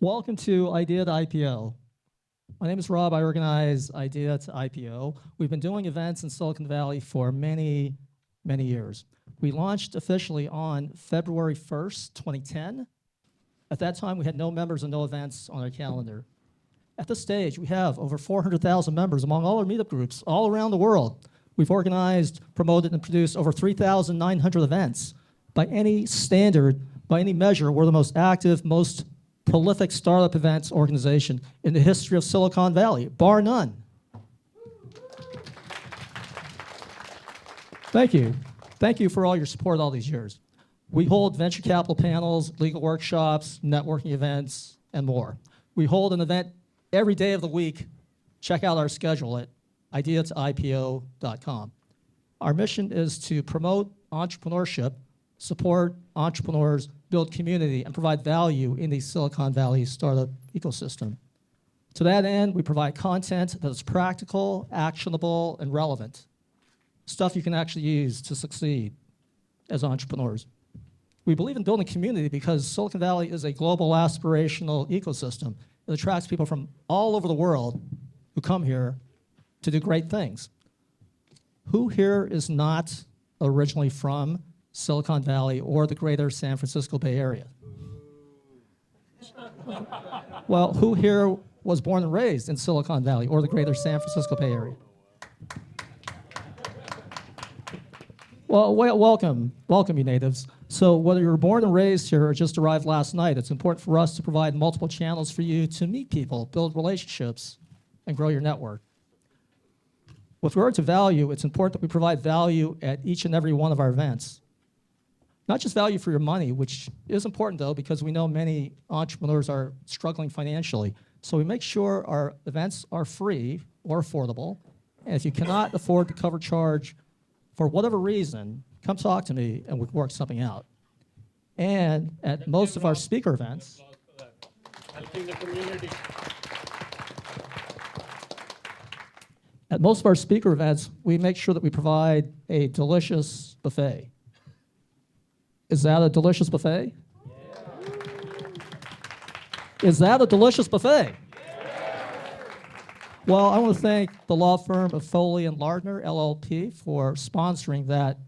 Welcome to Idea to IPO. My name is Rob. I organize Idea to IPO. We've been doing events in Silicon Valley for many, many years. We launched officially on February 1st, 2010. At that time, we had no members and no events on our calendar. At this stage, we have over 400,000 members among all our meetup groups all around the world. We've organized, promoted, and produced over 3,900 events. By any standard, by any measure, we're the most active, most prolific startup events organization in the history of Silicon Valley, bar none. Thank you. Thank you for all your support all these years. We hold venture capital panels, legal workshops, networking events, and more. We hold an event every day of the week. Check out our schedule at ideatoipo.com. Our mission is to promote entrepreneurship, support entrepreneurs, build community, and provide value in the Silicon Valley startup ecosystem. To that end, we provide content that is practical, actionable, and relevant. Stuff you can actually use to succeed as entrepreneurs. We believe in building community because Silicon Valley is a global aspirational ecosystem. It attracts people from all over the world who come here to do great things. Who here is not originally from Silicon Valley or the greater San Francisco Bay Area? Well, who here was born and raised in Silicon Valley or the greater San Francisco Bay Area? Well, welcome you natives. So whether you were born and raised here or just arrived last night, it's important for us to provide multiple channels for you to meet people, build relationships, and grow your network. With regard to value, it's important that we provide value at each and every one of our events. Not just value for your money, which is important though, because we know many entrepreneurs are struggling financially. So we make sure our events are free or affordable. And if you cannot afford to cover charge for whatever reason, come talk to me and we can work something out. And at most of our speaker events, helping the community. At most of our speaker events, we make sure that we provide a delicious buffet. Is that a delicious buffet? Yeah. Is that a delicious buffet? Yeah. Well, I want to thank the law firm of Foley and Lardner, LLP, for sponsoring that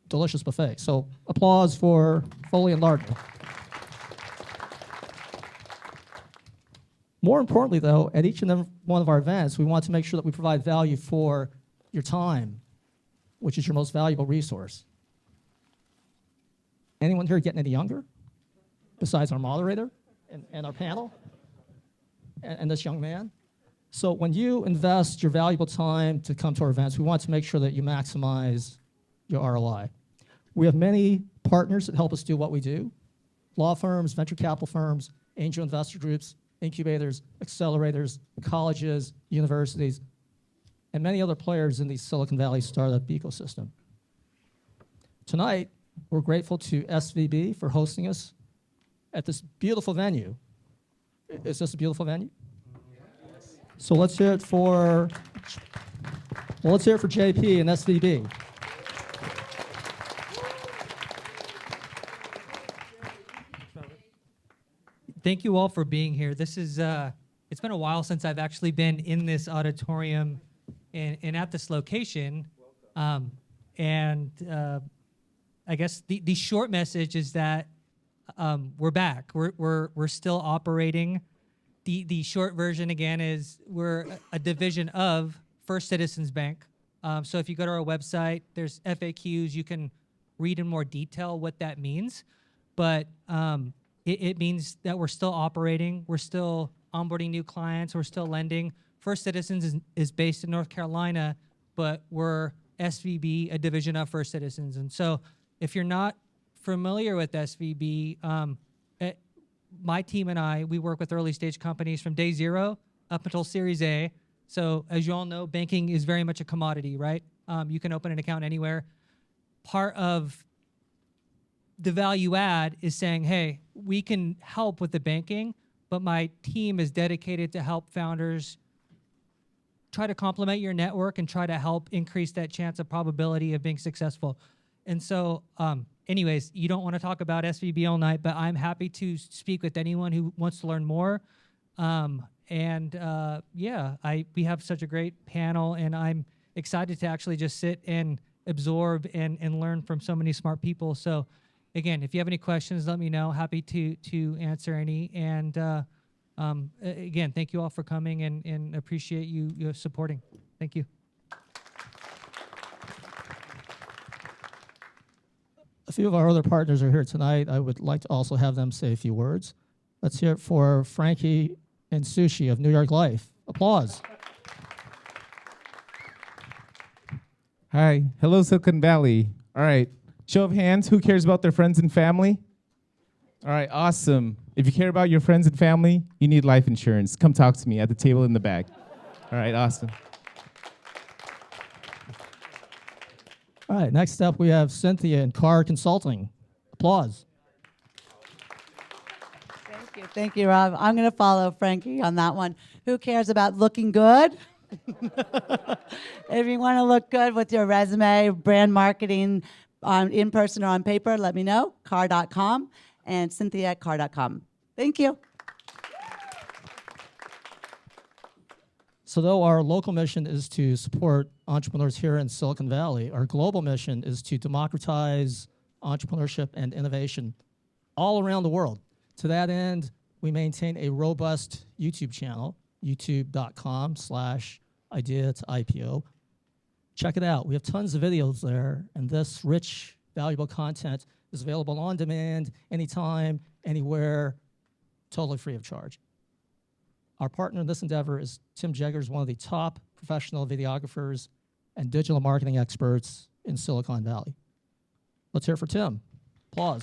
delicious buffet. So applause for Foley and Lardner. More importantly, though, at each and every one of our events, we want to make sure that we provide value for your time, which is your most valuable resource. Anyone here getting any younger? Besides our moderator and our panel and this young man? So when you invest your valuable time to come to our events, we want to make sure that you maximize your ROI. We have many partners that help us do what we do. Law firms, venture capital firms, angel investor groups, incubators, accelerators, colleges, universities, and many other players in the Silicon Valley startup ecosystem. Tonight, we're grateful to SVB for hosting us at this beautiful venue. Is this a beautiful venue? Yes. So let's hear it for JP and SVB. Thank you all for being here. This is, it's been a while since I've actually been in this auditorium and at this location. I guess the short message is that we're back. We're still operating. The short version again is we're a division of First Citizens Bank. So if you go to our website, there's FAQs. You can read in more detail what that means. But it means that we're still operating. We're still onboarding new clients. We're still lending. First Citizens is based in North Carolina, but we're SVB, a division of First Citizens. And so if you're not familiar with SVB, my team and I, we work with early stage companies from day zero up until Series A. So as you all know, banking is very much a commodity, right? You can open an account anywhere. Part of the value add is saying, hey, we can help with the banking, but my team is dedicated to help founders try to complement your network and try to help increase that chance of probability of being successful. And so anyways, you don't want to talk about SVB all night, but I'm happy to speak with anyone who wants to learn more. We have such a great panel, and I'm excited to actually just sit and absorb and learn from so many smart people. So again, if you have any questions, let me know. Happy to answer any. And again, thank you all for coming and appreciate you supporting. Thank you. A few of our other partners are here tonight. I would like to also have them say a few words. Let's hear it for Frankie and Sushi of New York Life. Applause. Hi. Hello, Silicon Valley. All right. Show of hands, who cares about their friends and family? All right, awesome. If you care about your friends and family, you need life insurance. Come talk to me at the table in the back. All right, awesome. All right, next up we have Cynthia in Car Consulting. Applause. Thank you, Rob. I'm going to follow Frankie on that one. Who cares about looking good? If you want to look good with your resume, brand marketing, in person or on paper, let me know. Car.com and Cynthia at car.com. Thank you. So though our local mission is to support entrepreneurs here in Silicon Valley, our global mission is to democratize entrepreneurship and innovation all around the world. To that end, we maintain a robust YouTube channel, youtube.com/idea to IPO. Check it out. We have tons of videos there, and this rich, valuable content is available on demand, anytime, anywhere, totally free of charge. Our partner in this endeavor is Tim Jeghers, one of the top professional videographers and digital marketing experts in Silicon Valley. Let's hear it for Tim. Applause.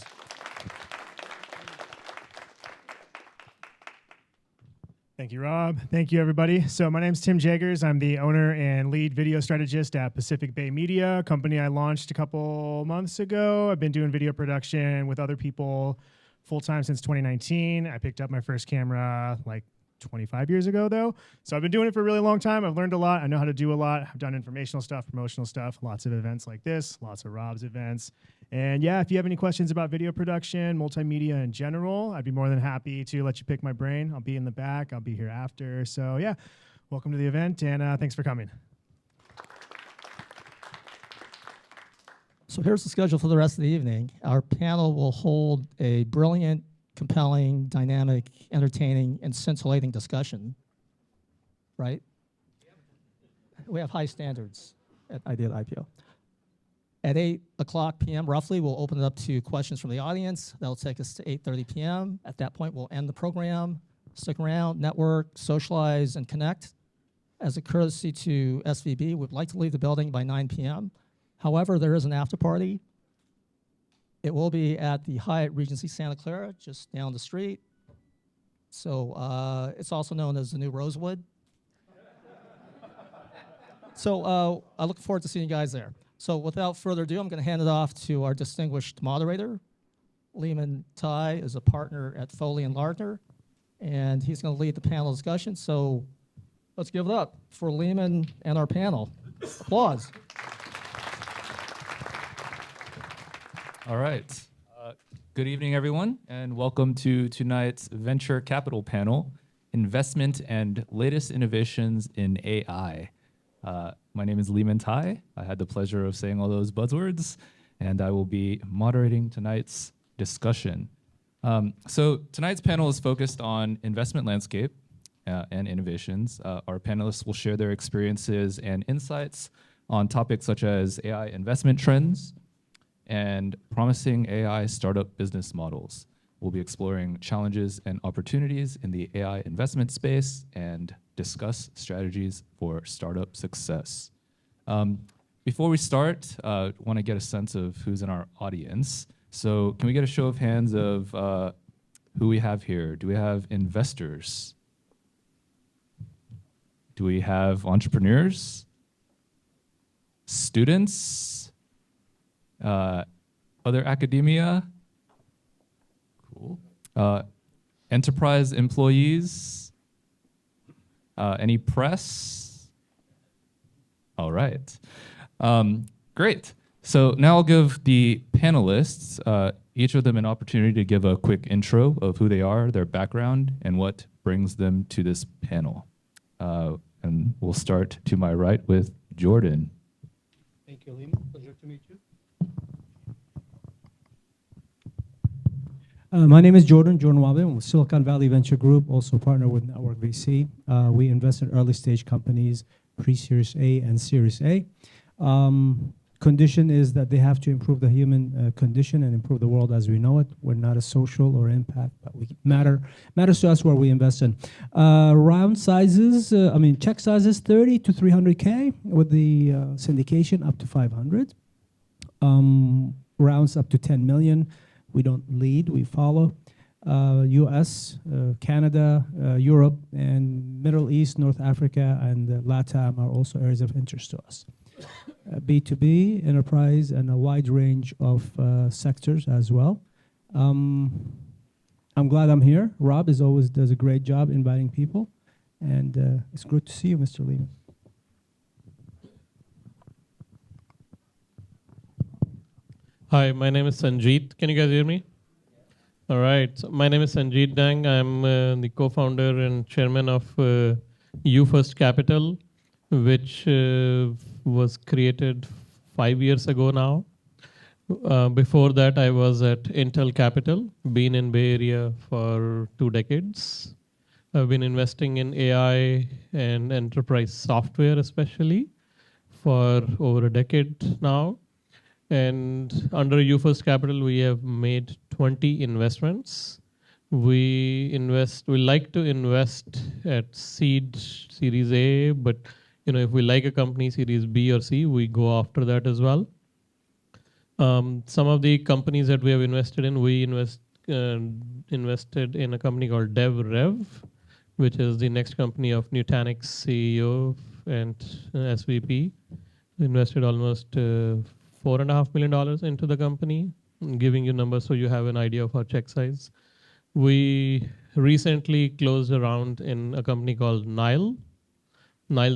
Thank you, Rob. Thank you, everybody. So my name's Tim Jeghers. I'm the owner and lead video strategist at Pacific Bay Media, a company I launched a couple months ago. I've been doing video production with other people full-time since 2019. I picked up my first camera like 25 years ago, though. So I've been doing it for a really long time. I've learned a lot. I know how to do a lot. I've done informational stuff, promotional stuff, lots of events like this, lots of Rob's events. And yeah, if you have any questions about video production, multimedia in general, I'd be more than happy to let you pick my brain. I'll be in the back. I'll be here after. So yeah, welcome to the event, and thanks for coming. So here's the schedule for the rest of the evening. Our panel will hold a brilliant, compelling, dynamic, entertaining, and scintillating discussion, right? We have high standards at Idea to IPO. At 8:00 p.m. roughly, we'll open it up to questions from the audience. That'll take us to 8:30 p.m. At that point, we'll end the program. Stick around, network, socialize, and connect. As a courtesy to SVB, we'd like to leave the building by 9 p.m. However, there is an after party. It will be at the Hyatt Regency Santa Clara, just down the street. So it's also known as the New Rosewood. So I look forward to seeing you guys there. So without further ado, I'm going to hand it off to our distinguished moderator. Lyman is a partner at Foley and Lardner, and he's going to lead the panel discussion. So let's give it up for Lyman and our panel. Applause. All right. Good evening, everyone, and welcome to tonight's Venture Capital panel, Investment and Latest Innovations in AI. My name is Lyman. I had the pleasure of saying all those buzzwords, and I will be moderating tonight's discussion. So tonight's panel is focused on investment landscape and innovations. Our panelists will share their experiences and insights on topics such as AI investment trends and promising AI startup business models. We'll be exploring challenges and opportunities in the AI investment space and discuss strategies for startup success. Before we start, I want to get a sense of who's in our audience. So can we get a show of hands of who we have here? Do we have investors? Do we have entrepreneurs? Students? Other academia? Cool. Enterprise employees? Any press? All right. Great. So now I'll give the panelists, each of them an opportunity to give a quick intro of who they are, their background, and what brings them to this panel. And we'll start to my right with Jordan. Thank you, Lyman. Pleasure to meet you. My name is Jordan Wahbeh. I'm with Silicon Valley Venture Group, also partner with Network VC. We invest in early stage companies, pre-Series A and Series A. Condition is that they have to improve the human condition and improve the world as we know it. We're not a social or impact, but we matters to us where we invest in. Round sizes, check sizes 30 to 300K with the syndication up to 500. Rounds up to 10 million. We don't lead, we follow. US, Canada, Europe, and Middle East, North Africa, and LATAM are also areas of interest to us. B2B, enterprise, and a wide range of sectors as well. I'm glad I'm here. Rob always does a great job inviting people, and it's good to see you, Mr. Lyman. Hi, my name is Sanjit. Can you guys hear me? All right. So my name is Sanjit Dang. I'm the co-founder and chairman of U First Capital, which was created 5 years ago now. Before that, I was at Intel Capital, been in Bay Area for 2 decades. I've been investing in AI and enterprise software especially for over a decade now. And under U First Capital, we have made 20 investments. We like to invest at seed, Series A, but if we like a company, Series B or C, we go after that as well. Some of the companies that we have invested in, we invested in a company called DevRev, which is the next company of Nutanix CEO and SVP. We invested almost $4.5 million into the company. I'm giving you numbers so you have an idea of our check size. We recently closed a round in a company called Nile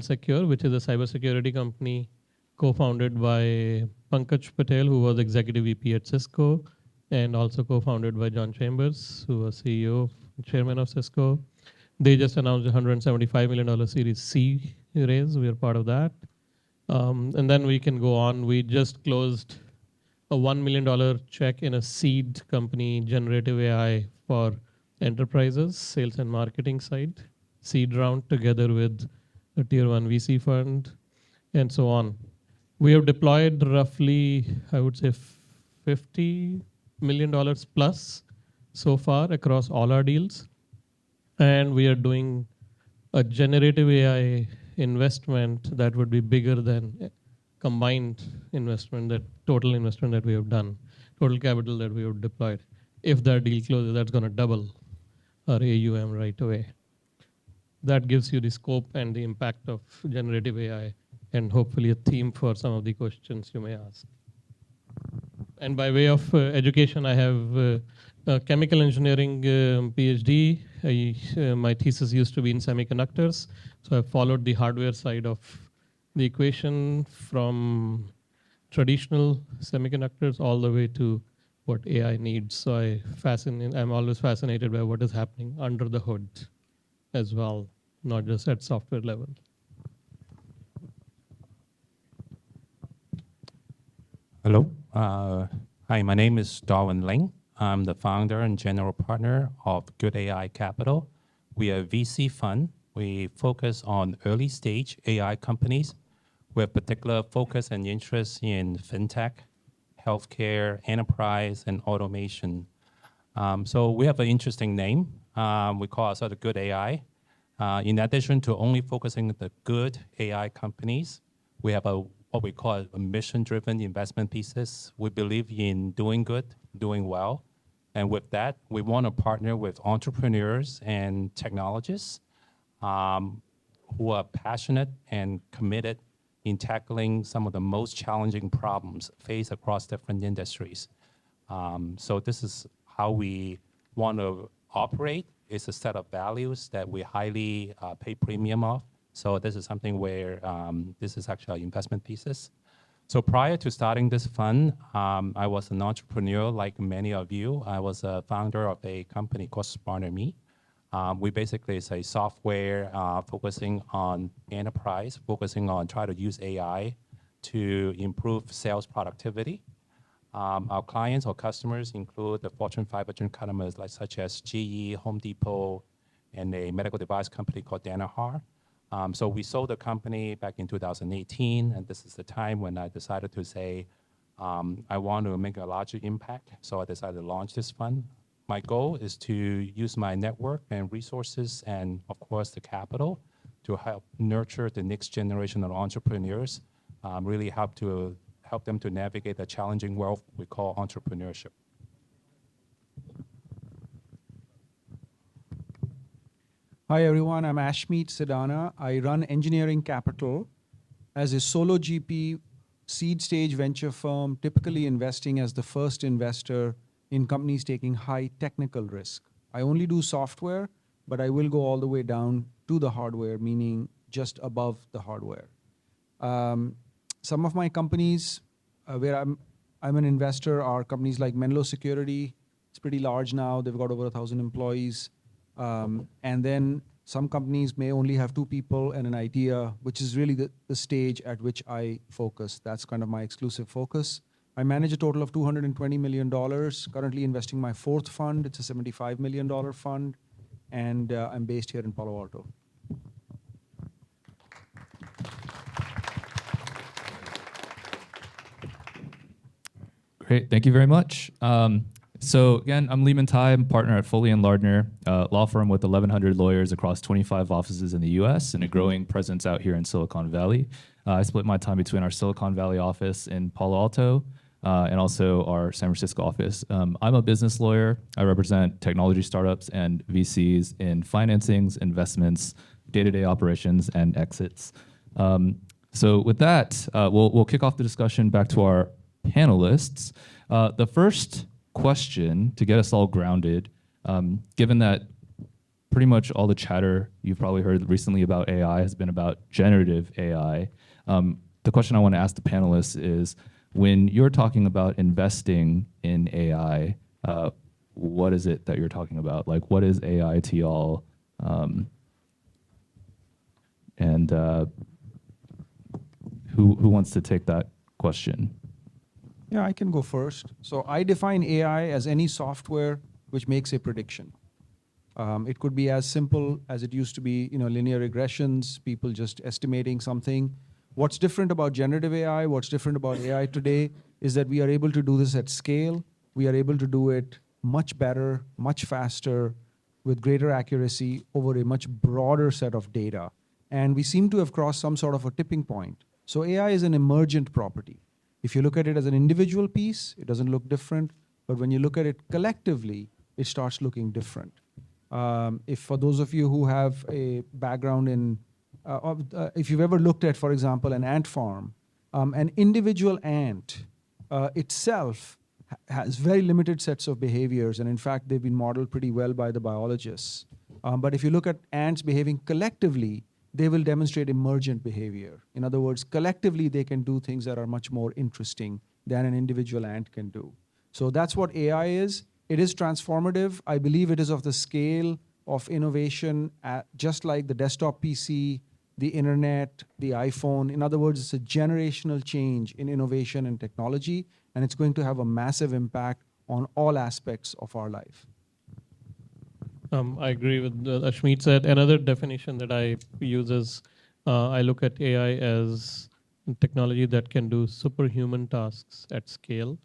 Secure, which is a cybersecurity company co-founded by Pankaj Patel, who was executive VP at Cisco, and also co-founded by John Chambers, who was CEO, chairman of Cisco. They just announced a $175 million Series C raise. We are part of that. And then we can go on. We just closed a $1 million check in a seed company, generative AI for enterprises, sales and marketing side, seed round together with a tier 1 VC fund, and so on. We have deployed roughly, I would say, $50 million plus so far across all our deals. And we are doing a generative AI investment that would be bigger than combined investment, that total investment that we have done, total capital that we have deployed. If that deal closes, that's going to double our AUM right away. That gives you the scope and the impact of generative AI, and hopefully a theme for some of the questions you may ask. And by way of education, I have a chemical engineering PhD. My thesis used to be in semiconductors, so I followed the hardware side of the equation from traditional semiconductors all the way to what AI needs. So I'm always fascinated by what is happening under the hood as well, not just at software level. Hello. Hi, my name is Darwin Ling. I'm the founder and general partner of Good AI Capital. We are a VC fund. We focus on early stage AI companies with particular focus and interest in fintech, healthcare, enterprise, and automation. So we have an interesting name. We call ourselves Good AI. In addition to only focusing on the good AI companies, we have what we call a mission-driven investment thesis. We believe in doing good, doing well. And with that, we want to partner with entrepreneurs and technologists who are passionate and committed in tackling some of the most challenging problems faced across different industries. So this is how we want to operate. It's a set of values that we highly pay premium of. So this is something where this is actually our investment thesis. So prior to starting this fund, I was an entrepreneur like many of you. I was a founder of a company called Smarter Me. We basically is a software focusing on enterprise, focusing on trying to use AI to improve sales productivity. Our clients or customers include the Fortune 500 customers like such as GE, Home Depot, and a medical device company called Danaher. So we sold the company back in 2018, and this is the time when I decided to say, I want to make a larger impact, so I decided to launch this fund. My goal is to use my network and resources and, of course, the capital to help nurture the next generation of entrepreneurs, really help them to navigate the challenging world we call entrepreneurship. Hi, everyone. I'm Ashmeet Sidana. I run Engineering Capital as a solo GP seed stage venture firm, typically investing as the first investor in companies taking high technical risk. I only do software, but I will go all the way down to the hardware, meaning just above the hardware. Some of my companies where I'm an investor are companies like Menlo Security. It's pretty large now. They've got over 1,000 employees. And then some companies may only have 2 people and an idea, which is really the stage at which I focus. That's kind of my exclusive focus. I manage a total of $220 million, currently investing my 4th fund. It's a $75 million fund, and I'm based here in Palo Alto. Great, thank you very much. So again, I'm Lyman, I'm partner at Foley and Lardner, law firm with 1,100 lawyers across 25 offices in the US and a growing presence out here in Silicon Valley. I split my time between our Silicon Valley office in Palo Alto and also our San Francisco office. I'm a business lawyer. I represent technology startups and VCs in financings, investments, day-to-day operations, and exits. So with that, we'll kick off the discussion back to our panelists. The first question to get us all grounded, given that pretty much all the chatter you've probably heard recently about AI has been about generative AI, the question I want to ask the panelists is, when you're talking about investing in AI, what is it that you're talking about? Like, what is AI to y'all? And who wants to take that question? Yeah, I can go first. So I define AI as any software which makes a prediction. It could be as simple as it used to be, linear regressions, people just estimating something. What's different about generative AI, what's different about AI today is that we are able to do this at scale. We are able to do it much better, much faster, with greater accuracy over a much broader set of data. And we seem to have crossed some sort of a tipping point. So AI is an emergent property. If you look at it as an individual piece, it doesn't look different. But when you look at it collectively, it starts looking different. If for those of you who have a background in, if you've ever looked at, for example, an ant farm, an individual ant itself has very limited sets of behaviors. And in fact, they've been modeled pretty well by the biologists. But if you look at ants behaving collectively, they will demonstrate emergent behavior. In other words, collectively, they can do things that are much more interesting than an individual ant can do. So that's what AI is. It is transformative. I believe it is of the scale of innovation, just like the desktop PC, the internet, the iPhone. In other words, it's a generational change in innovation and technology, and it's going to have a massive impact on all aspects of our life. I agree with what Ashmeet said. Another definition that I use is I look at AI as technology that can do superhuman tasks at scale.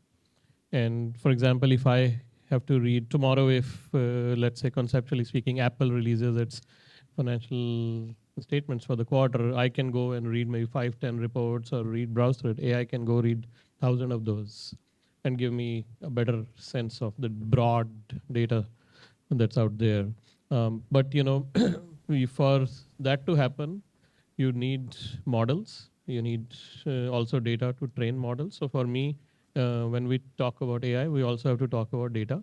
And for example, if I have to read tomorrow, if let's say conceptually speaking, Apple releases its financial statements for the quarter, I can go and read maybe 5-10 reports or browse through it. AI can go read 1,000 of those and give me a better sense of the broad data that's out there. But for that to happen, you need models. You need also data to train models. So for me, when we talk about AI, we also have to talk about data.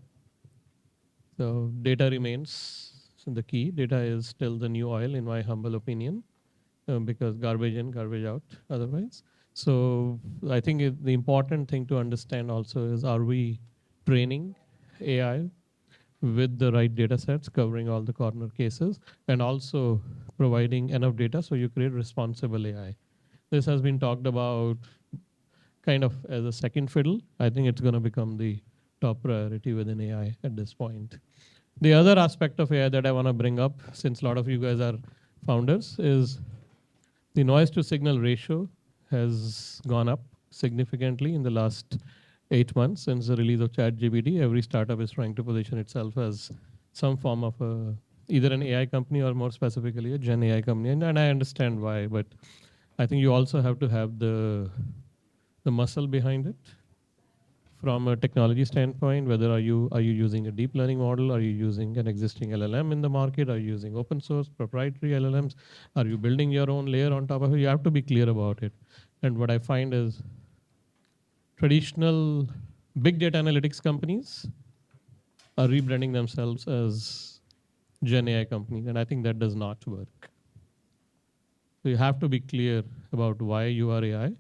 So data remains the key. Data is still the new oil, in my humble opinion, because garbage in, garbage out otherwise. So I think the important thing to understand also is, are we training AI with the right data sets covering all the corner cases, and also providing enough data so you create responsible AI. This has been talked about kind of as a second fiddle. I think it's going to become the top priority within AI at this point. The other aspect of AI that I want to bring up, since a lot of you guys are founders, is the noise to signal ratio has gone up significantly in the last 8 months since the release of ChatGPT. Every startup is trying to position itself as some form of either an AI company or more specifically a Gen AI company. And I understand why, but I think you also have to have the muscle behind it from a technology standpoint. Whether are you using a deep learning model? Are you using an existing LLM in the market? Are you using open source proprietary LLMs? Are you building your own layer on top of it? You have to be clear about it. And what I find is traditional big data analytics companies are rebranding themselves as Gen AI companies, and I think that does not work. So you have to be clear about why you are AI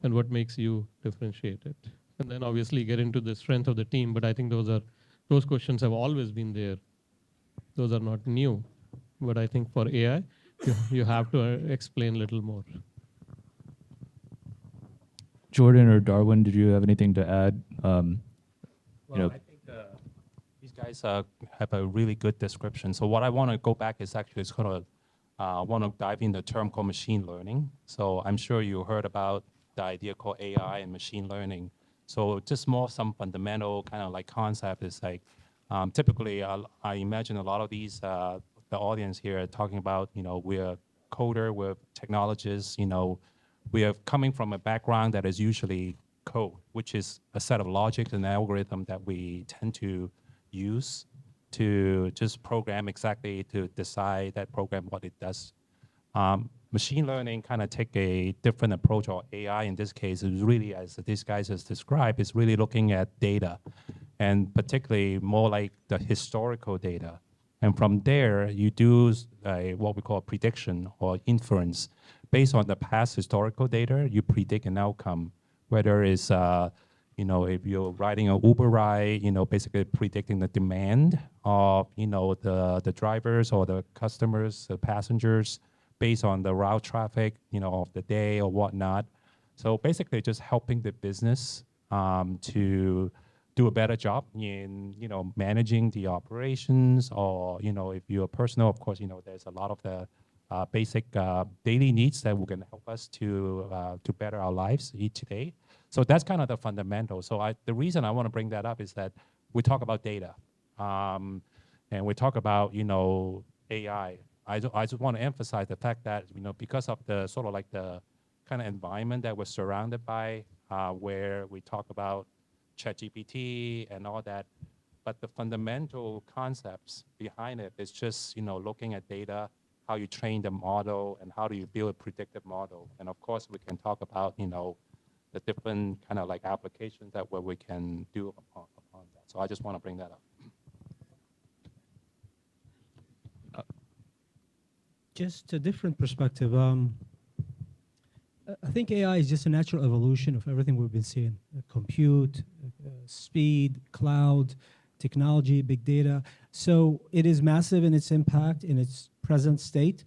and what makes you differentiated. And then obviously get into the strength of the team, but I think those questions have always been there. Those are not new. But I think for AI, you have to explain a little more. Jordan or Darwin, did you have anything to add? Well, I think these guys have a really good description. So what I want to go back is actually want to dive in the term called machine learning. So I'm sure you heard about the idea called AI and machine learning. So just more some fundamental kind of like concept is like, typically I imagine a lot of these, the audience here are talking about, we're coder, we're technologists, we are coming from a background that is usually code, which is a set of logic and algorithm that we tend to use to just program exactly to decide that program what it does. Machine learning kind of take a different approach, or AI in this case is really, as these guys has described, is really looking at data, and particularly more like the historical data. And from there, you do what we call prediction or inference. Based on the past historical data, you predict an outcome, whether it's, if you're riding an Uber ride, basically predicting the demand of, the drivers or the customers, the passengers, based on the route traffic, of the day or whatnot. So basically just helping the business to do a better job in, managing the operations, or, if you're personal, of course, there's a lot of the basic daily needs that will can help us to better our lives each day. So that's kind of the fundamental. So the reason I want to bring that up is that we talk about data, and we talk about, AI. I just want to emphasize the fact that, because of the sort of like the kind of environment that we're surrounded by, where we talk about ChatGPT and all that, but the fundamental concepts behind it is just, looking at data, how you train the model, and how do you build a predictive model. And of course, we can talk about, the different kind of like applications that where we can do upon that. So I just want to bring that up. Just a different perspective. I think AI is just a natural evolution of everything we've been seeing. Compute, speed, cloud, technology, big data. So it is massive in its impact in its present state.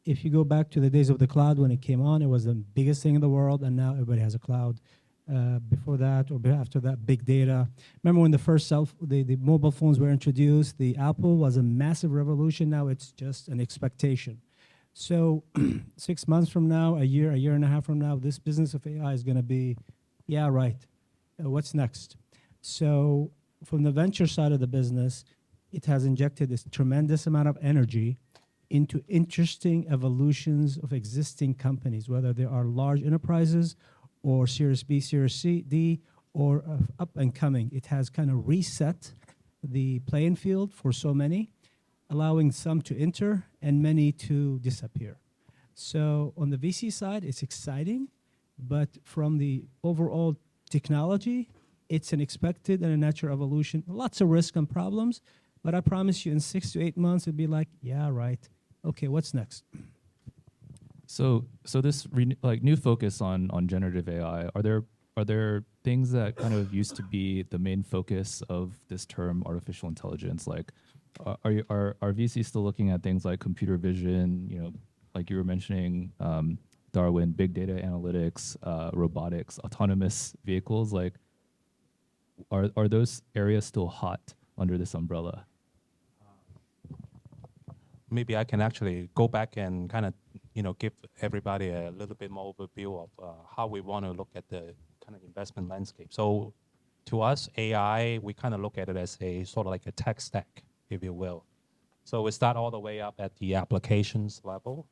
If you go back to the days of the cloud when it came on, it was the biggest thing in the world, and now everybody has a cloud. Before that or after that, big data. Remember when the first the mobile phones were introduced, the Apple was a massive revolution. Now it's just an expectation. So 6 months from now, a year and a half from now, this business of AI is going to be, yeah, right. What's next? So from the venture side of the business, it has injected this tremendous amount of energy into interesting evolutions of existing companies, whether they are large enterprises or Series B, Series C, D, or up and coming. It has kind of reset the playing field for so many, allowing some to enter and many to disappear. So on the VC side, it's exciting, but from the overall technology, it's an expected and a natural evolution. Lots of risk and problems, but I promise you in 6 to 8 months, it'll be like, yeah, right. Okay, what's next? So this new focus on generative AI, are there things that kind of used to be the main focus of this term artificial intelligence? Like, are VCs still looking at things like computer vision? You know, like you were mentioning, Darwin, big data analytics, robotics, autonomous vehicles. Like, are those areas still hot under this umbrella? Maybe I can actually go back and kind of, give everybody a little bit more overview of how we want to look at the kind of investment landscape. So to us, AI, we kind of look at it as a sort of like a tech stack, if you will. So we start all the way up at the applications level,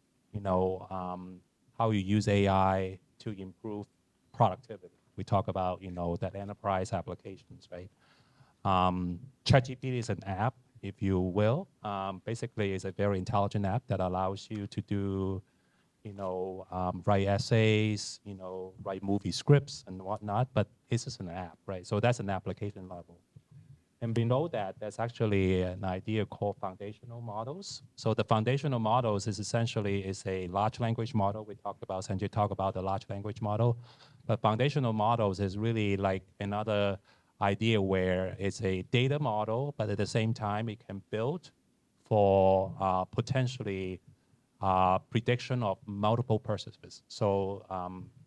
how you use AI to improve productivity. We talk about, that enterprise applications, right? ChatGPT is an app, if you will. Basically, it's a very intelligent app that allows you to do, write essays, write movie scripts and whatnot, but it's just an app, right? So that's an application level. And below that, there's actually an idea called foundational models. So the foundational models is essentially a large language model. We talked about, Sanjit talked about the large language model. But foundational models is really like another idea where it's a data model, but at the same time, it can build for potentially prediction of multiple purposes. So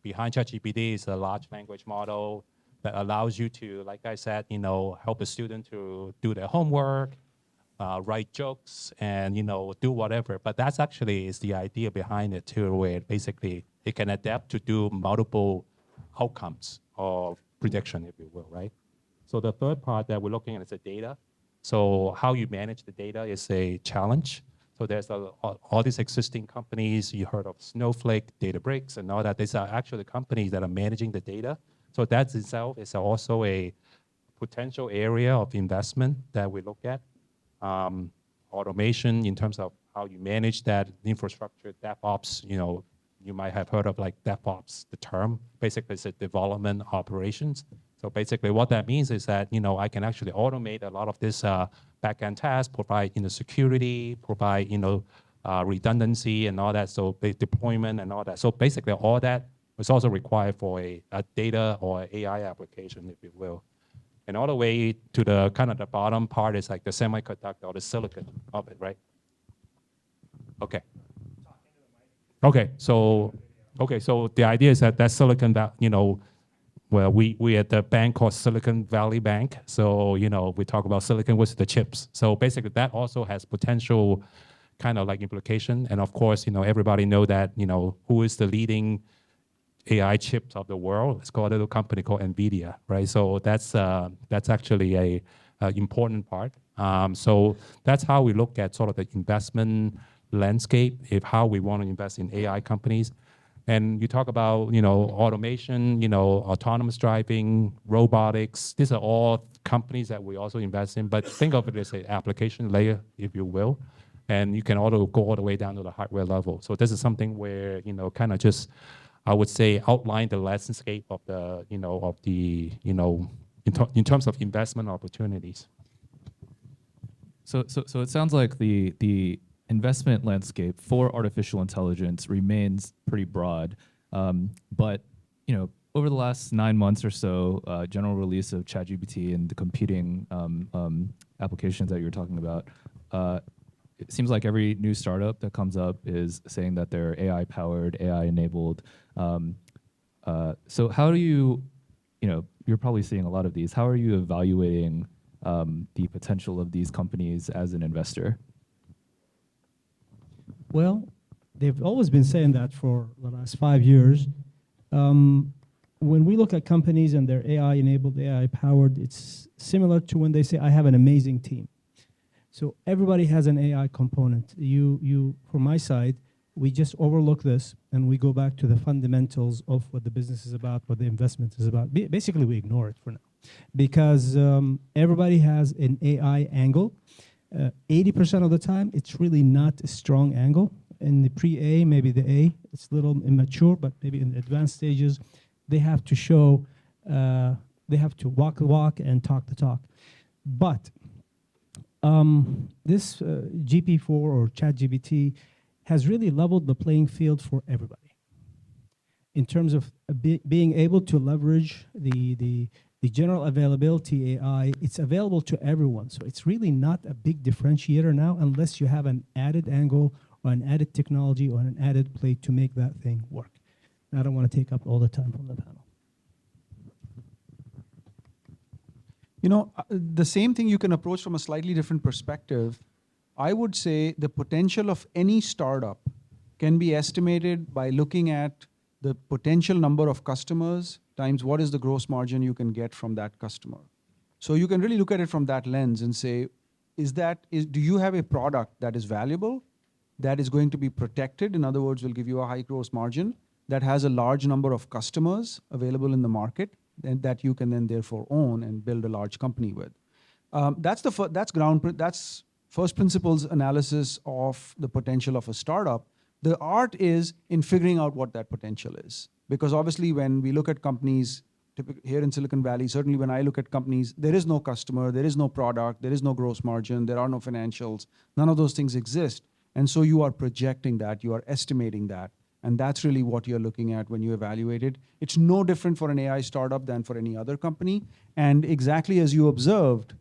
behind ChatGPT is a large language model that allows you to, like I said, help a student to do their homework, write jokes, and do whatever. But that's actually is the idea behind it too, where basically it can adapt to do multiple outcomes of prediction, if you will, right? So the third part that we're looking at is the data. So how you manage the data is a challenge. So there's all these existing companies. You heard of Snowflake, Databricks, and all that. These are actually companies that are managing the data. So that itself is also a potential area of investment that we look at. Automation in terms of how you manage that infrastructure, DevOps, you might have heard of like DevOps, the term. Basically, it's a development operations. So basically what that means is that, I can actually automate a lot of this backend tasks, provide, security, provide, redundancy and all that. So deployment and all that. So basically all that is also required for a data or AI application, if you will. And all the way to the kind of the bottom part is like the semiconductor or the silicon of it, right? Okay. So the idea is that silicon, well, we at the bank called Silicon Valley Bank. So, we talk about silicon with the chips. So basically that also has potential kind of like implication. And of course, everybody know that, who is the leading AI chips of the world. It's called a little company called NVIDIA, right? So that's actually a important part. So that's how we look at sort of the investment landscape, how we want to invest in AI companies. And you talk about, automation, autonomous driving, robotics. These are all companies that we also invest in, but think of it as an application layer, if you will. And you can also go all the way down to the hardware level. So this is something where, kind of just, I would say, outline the landscape of the, in terms of investment opportunities. So it sounds like the investment landscape for artificial intelligence remains pretty broad, but over the last 9 months or so, general release of ChatGPT and the competing applications that you're talking about, it seems like every new startup that comes up is saying that they're AI-powered, AI-enabled. So how do you're probably seeing a lot of these. How are you evaluating the potential of these companies as an investor? Well, they've always been saying that for the last 5 years. When we look at companies and they're AI-enabled, AI-powered, it's similar to when they say, I have an amazing team. So everybody has an AI component. From my side, we just overlook this and we go back to the fundamentals of what the business is about, what the investment is about. Basically, we ignore it for now because everybody has an AI angle. 80% of the time, it's really not a strong angle. In the pre-A, maybe the A, it's a little immature, but maybe in the advanced stages, they have to show, they have to walk the walk and talk the talk. But this GP4 or ChatGPT has really leveled the playing field for everybody. In terms of being able to leverage the general availability AI, it's available to everyone. So it's really not a big differentiator now unless you have an added angle or an added technology or an added play to make that thing work. I don't want to take up all the time from the panel. You know, the same thing you can approach from a slightly different perspective. I would say the potential of any startup can be estimated by looking at the potential number of customers times what is the gross margin you can get from that customer. So you can really look at it from that lens and say, do you have a product that is valuable, that is going to be protected, in other words, will give you a high gross margin, that has a large number of customers available in the market, and that you can then therefore own and build a large company with. That's first principles analysis of the potential of a startup. The art is in figuring out what that potential is. Because obviously when we look at companies, here in Silicon Valley, certainly when I look at companies, there is no customer, there is no product, there is no gross margin, there are no financials, none of those things exist. And so you are projecting that, you are estimating that. And that's really what you're looking at when you evaluate it. It's no different for an AI startup than for any other company. And exactly as you observed,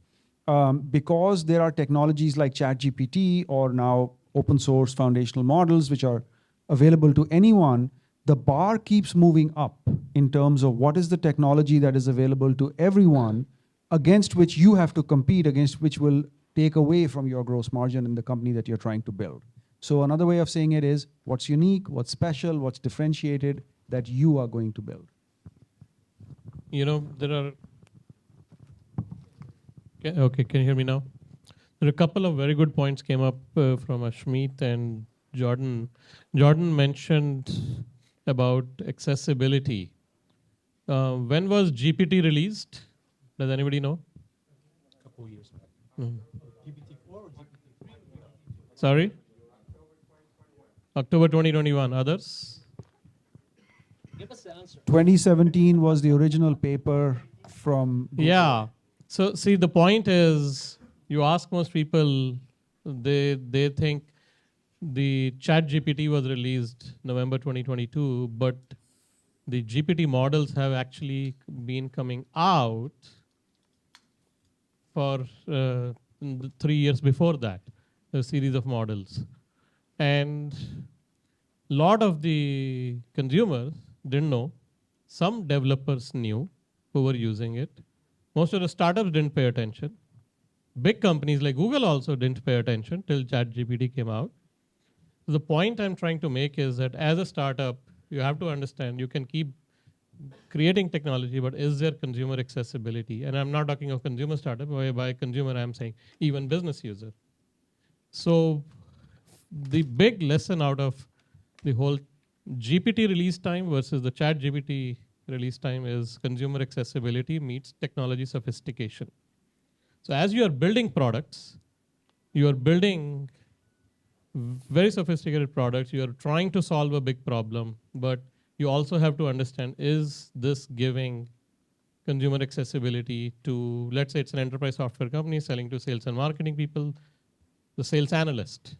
because there are technologies like ChatGPT or now open source foundational models, which are available to anyone, the bar keeps moving up in terms of what is the technology that is available to everyone against which you have to compete, against which will take away from your gross margin in the company that you're trying to build. So another way of saying it is what's unique, what's special, what's differentiated that you are going to build. You know, okay, can you hear me now? There are a couple of very good points came up from Ashmeet and Jordan. Jordan mentioned about accessibility. When was GPT released? Does anybody know? A couple years back. GPT-4 or GPT-3? Sorry? October 2021. Others? Give us the answer. 2017 was the original paper from Google. Yeah. So see, the point is, you ask most people, they think the ChatGPT was released November 2022, but the GPT models have actually been coming out for 3 years before that, a series of models. And a lot of the consumers didn't know. Some developers knew who were using it. Most of the startups didn't pay attention. Big companies like Google also didn't pay attention till ChatGPT came out. So the point I'm trying to make is that as a startup, you have to understand you can keep creating technology, but is there consumer accessibility? And I'm not talking of consumer startup. By consumer, I'm saying even business user. So the big lesson out of the whole GPT release time versus the ChatGPT release time is consumer accessibility meets technology sophistication. So as you are building products, you are building very sophisticated products, you are trying to solve a big problem, but you also have to understand, is this giving consumer accessibility to, let's say it's an enterprise software company selling to sales and marketing people, the sales analyst.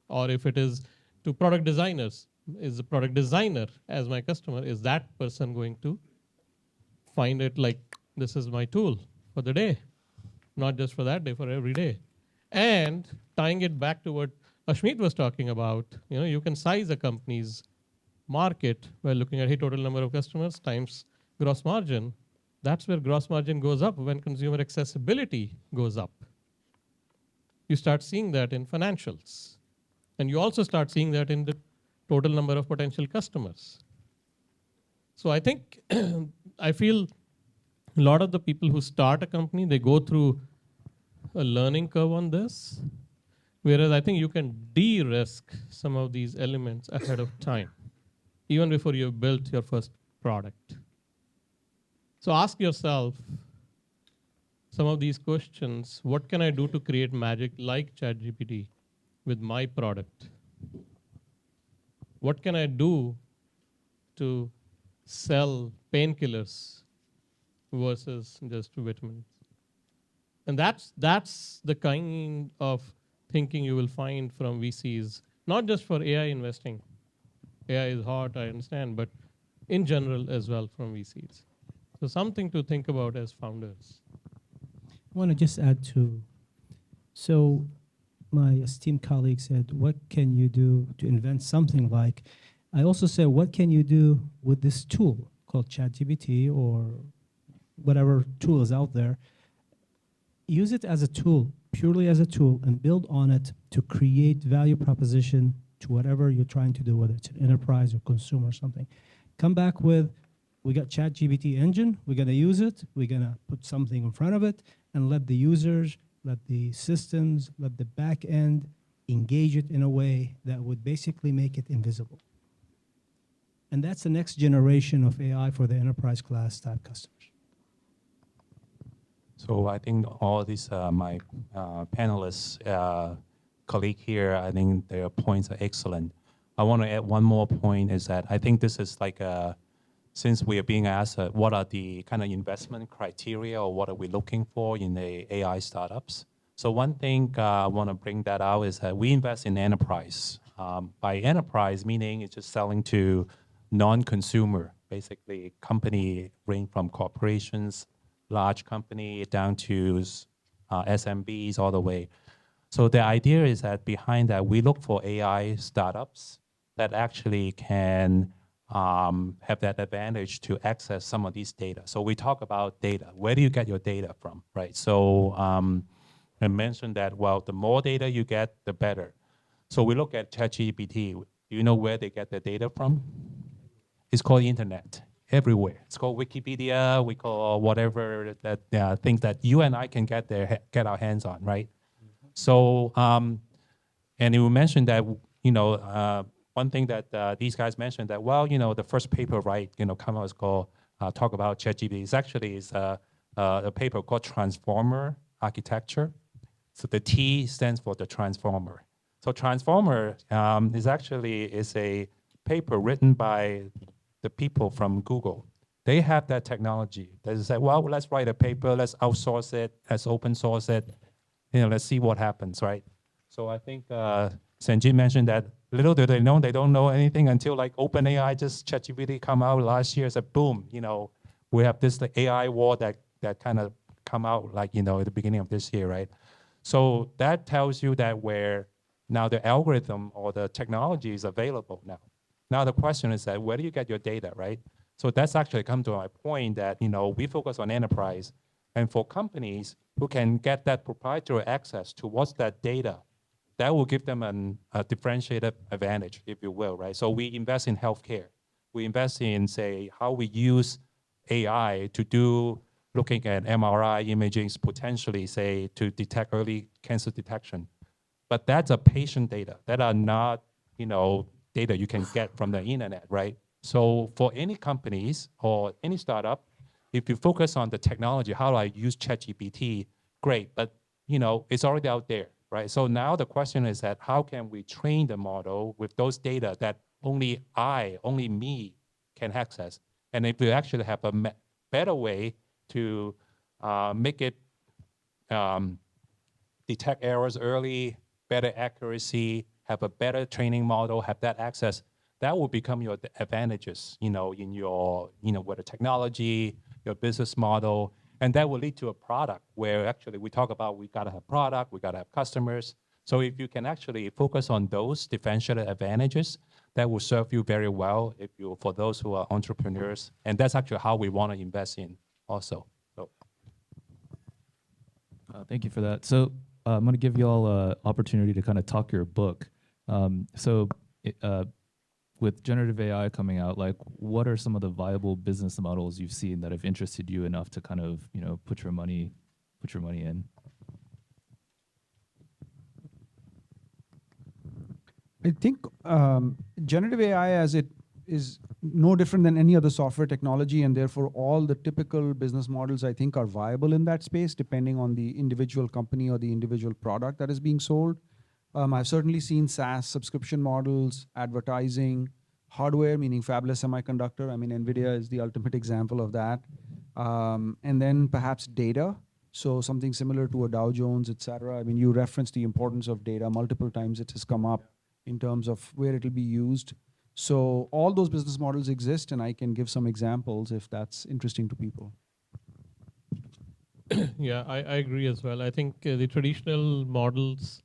Or if it is to product designers, is the product designer as my customer, is that person going to find it like, this is my tool for the day? Not just for that day, for every day. And tying it back to what Ashmeet was talking about, you can size a company's market by looking at total number of customers times gross margin. That's where gross margin goes up when consumer accessibility goes up. You start seeing that in financials. And you also start seeing that in the total number of potential customers. So I think, I feel a lot of the people who start a company, they go through a learning curve on this, whereas I think you can de-risk some of these elements ahead of time, even before you've built your first product. So ask yourself some of these questions. What can I do to create magic like ChatGPT with my product? What can I do to sell painkillers versus just vitamins? And that's the kind of thinking you will find from VCs not just for AI investing. AI is hot, I understand, but in general as well from VCs. So something to think about as founders. I want to just add to, so my esteemed colleague said, what can you do to invent something like, I also said, what can you do with this tool called ChatGPT or whatever tool is out there? Use it as a tool, purely as a tool, and build on it to create value proposition to whatever you're trying to do, whether it's an enterprise or consumer or something. Come back with, we got ChatGPT engine, we're gonna use it, we're gonna put something in front of it, and let the users, let the systems, let the back end engage it in a way that would basically make it invisible. And that's the next generation of AI for the enterprise class type customers. So I think all these, my panelists, colleague here, I think their points are excellent. I want to add one more point is that I think this is like, since we are being asked what are the kind of investment criteria or what are we looking for in the AI startups. So one thing I want to bring that out is that we invest in enterprise. By enterprise, meaning it's just selling to non-consumer, basically company range from corporations, large company down to SMBs all the way. So the idea is that behind that, we look for AI startups that actually can have that advantage to access some of these data. So we talk about data. Where do you get your data from, right? So I mentioned that, well, the more data you get, the better. So we look at ChatGPT. Do you know where they get the data from? It's called the internet, everywhere. It's called Wikipedia, we call whatever that things that you and I can get our hands on, right? So, and you mentioned that, one thing that these guys mentioned that, well, the first paper, right, come out is called, talk about ChatGPT. It's actually a paper called Transformer Architecture. So the T stands for the transformer. So Transformer is a paper written by the people from Google. They have that technology. They say, well, let's write a paper, let's outsource it, let's open source it, let's see what happens, right? So I think Sanjit mentioned that little do they know, they don't know anything until like OpenAI, just ChatGPT come out last year, said boom, we have this AI war that kind of come out like, at the beginning of this year, right? So that tells you that where now the algorithm or the technology is available now. Now the question is that where do you get your data, right? So that's actually come to my point that, we focus on enterprise, and for companies who can get that proprietary access to what's that data, that will give them a differentiated advantage, if you will, right? So we invest in healthcare. We invest in, say, how we use AI to do looking at MRI imaging potentially, say, to detect early cancer detection. But that's a patient data that are not, data you can get from the internet, right? So for any companies or any startup, if you focus on the technology, how do I use ChatGPT? Great, but it's already out there, right? So now the question is that how can we train the model with those data that only me can access? And if we actually have a better way to make it detect errors early, better accuracy, have a better training model, have that access, that will become your advantages, in your, with the technology, your business model, and that will lead to a product where actually we talk about we gotta have product, we gotta have customers. So if you can actually focus on those differentiated advantages, that will serve you very well for those who are entrepreneurs, and that's actually how we want to invest in also. So. Thank you for that. So I'm going to give you all an opportunity to kind of talk your book. With generative AI coming out, like what are some of the viable business models you've seen that have interested you enough to kind of put your money in? I think generative AI as it is no different than any other software technology, and therefore all the typical business models I think are viable in that space depending on the individual company or the individual product that is being sold. I've certainly seen SaaS subscription models, advertising, hardware, meaning fabless semiconductor. I mean, NVIDIA is the ultimate example of that. And then perhaps data. So something similar to a Dow Jones, et cetera. I mean, you referenced the importance of data multiple times. It has come up in terms of where it'll be used. So all those business models exist, and I can give some examples if that's interesting to people. Yeah, I agree as well. I think the traditional models,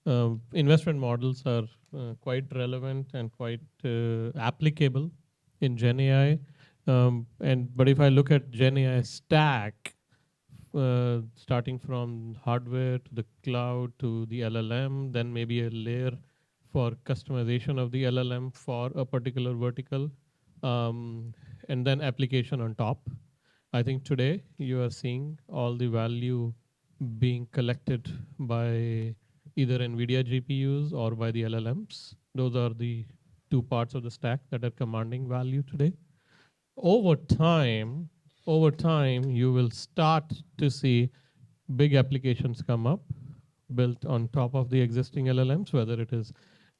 investment models are quite relevant and quite applicable in Gen AI. But if I look at Gen AI stack, starting from hardware to the cloud to the LLM, then maybe a layer for customization of the LLM for a particular vertical, and then application on top. I think today you are seeing all the value being collected by either NVIDIA GPUs or by the LLMs. Those are the two parts of the stack that are commanding value today. Over time, you will start to see big applications come up built on top of the existing LLMs, whether it is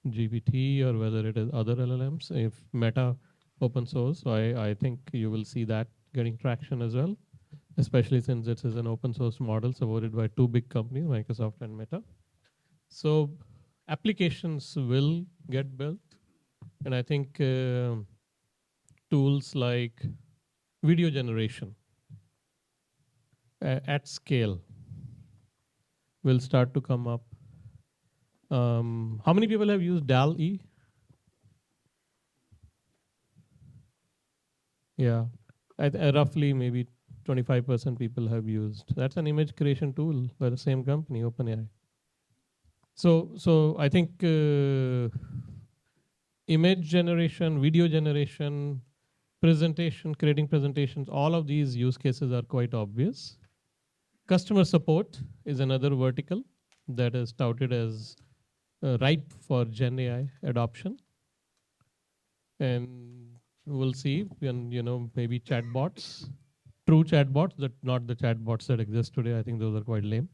GPT or whether it is other LLMs, if Meta open source. So I think you will see that getting traction as well, especially since it is an open source model supported by two big companies, Microsoft and Meta. So applications will get built. And I think tools like video generation at scale will start to come up. How many people have used DALL-E? Yeah, roughly maybe 25% people have used. That's an image creation tool by the same company, OpenAI. So I think image generation, video generation, presentation, creating presentations, all of these use cases are quite obvious. Customer support is another vertical that is touted as ripe for Gen AI adoption. And we'll see when, maybe chatbots, true chatbots, that not the chatbots that exist today. I think those are quite lame.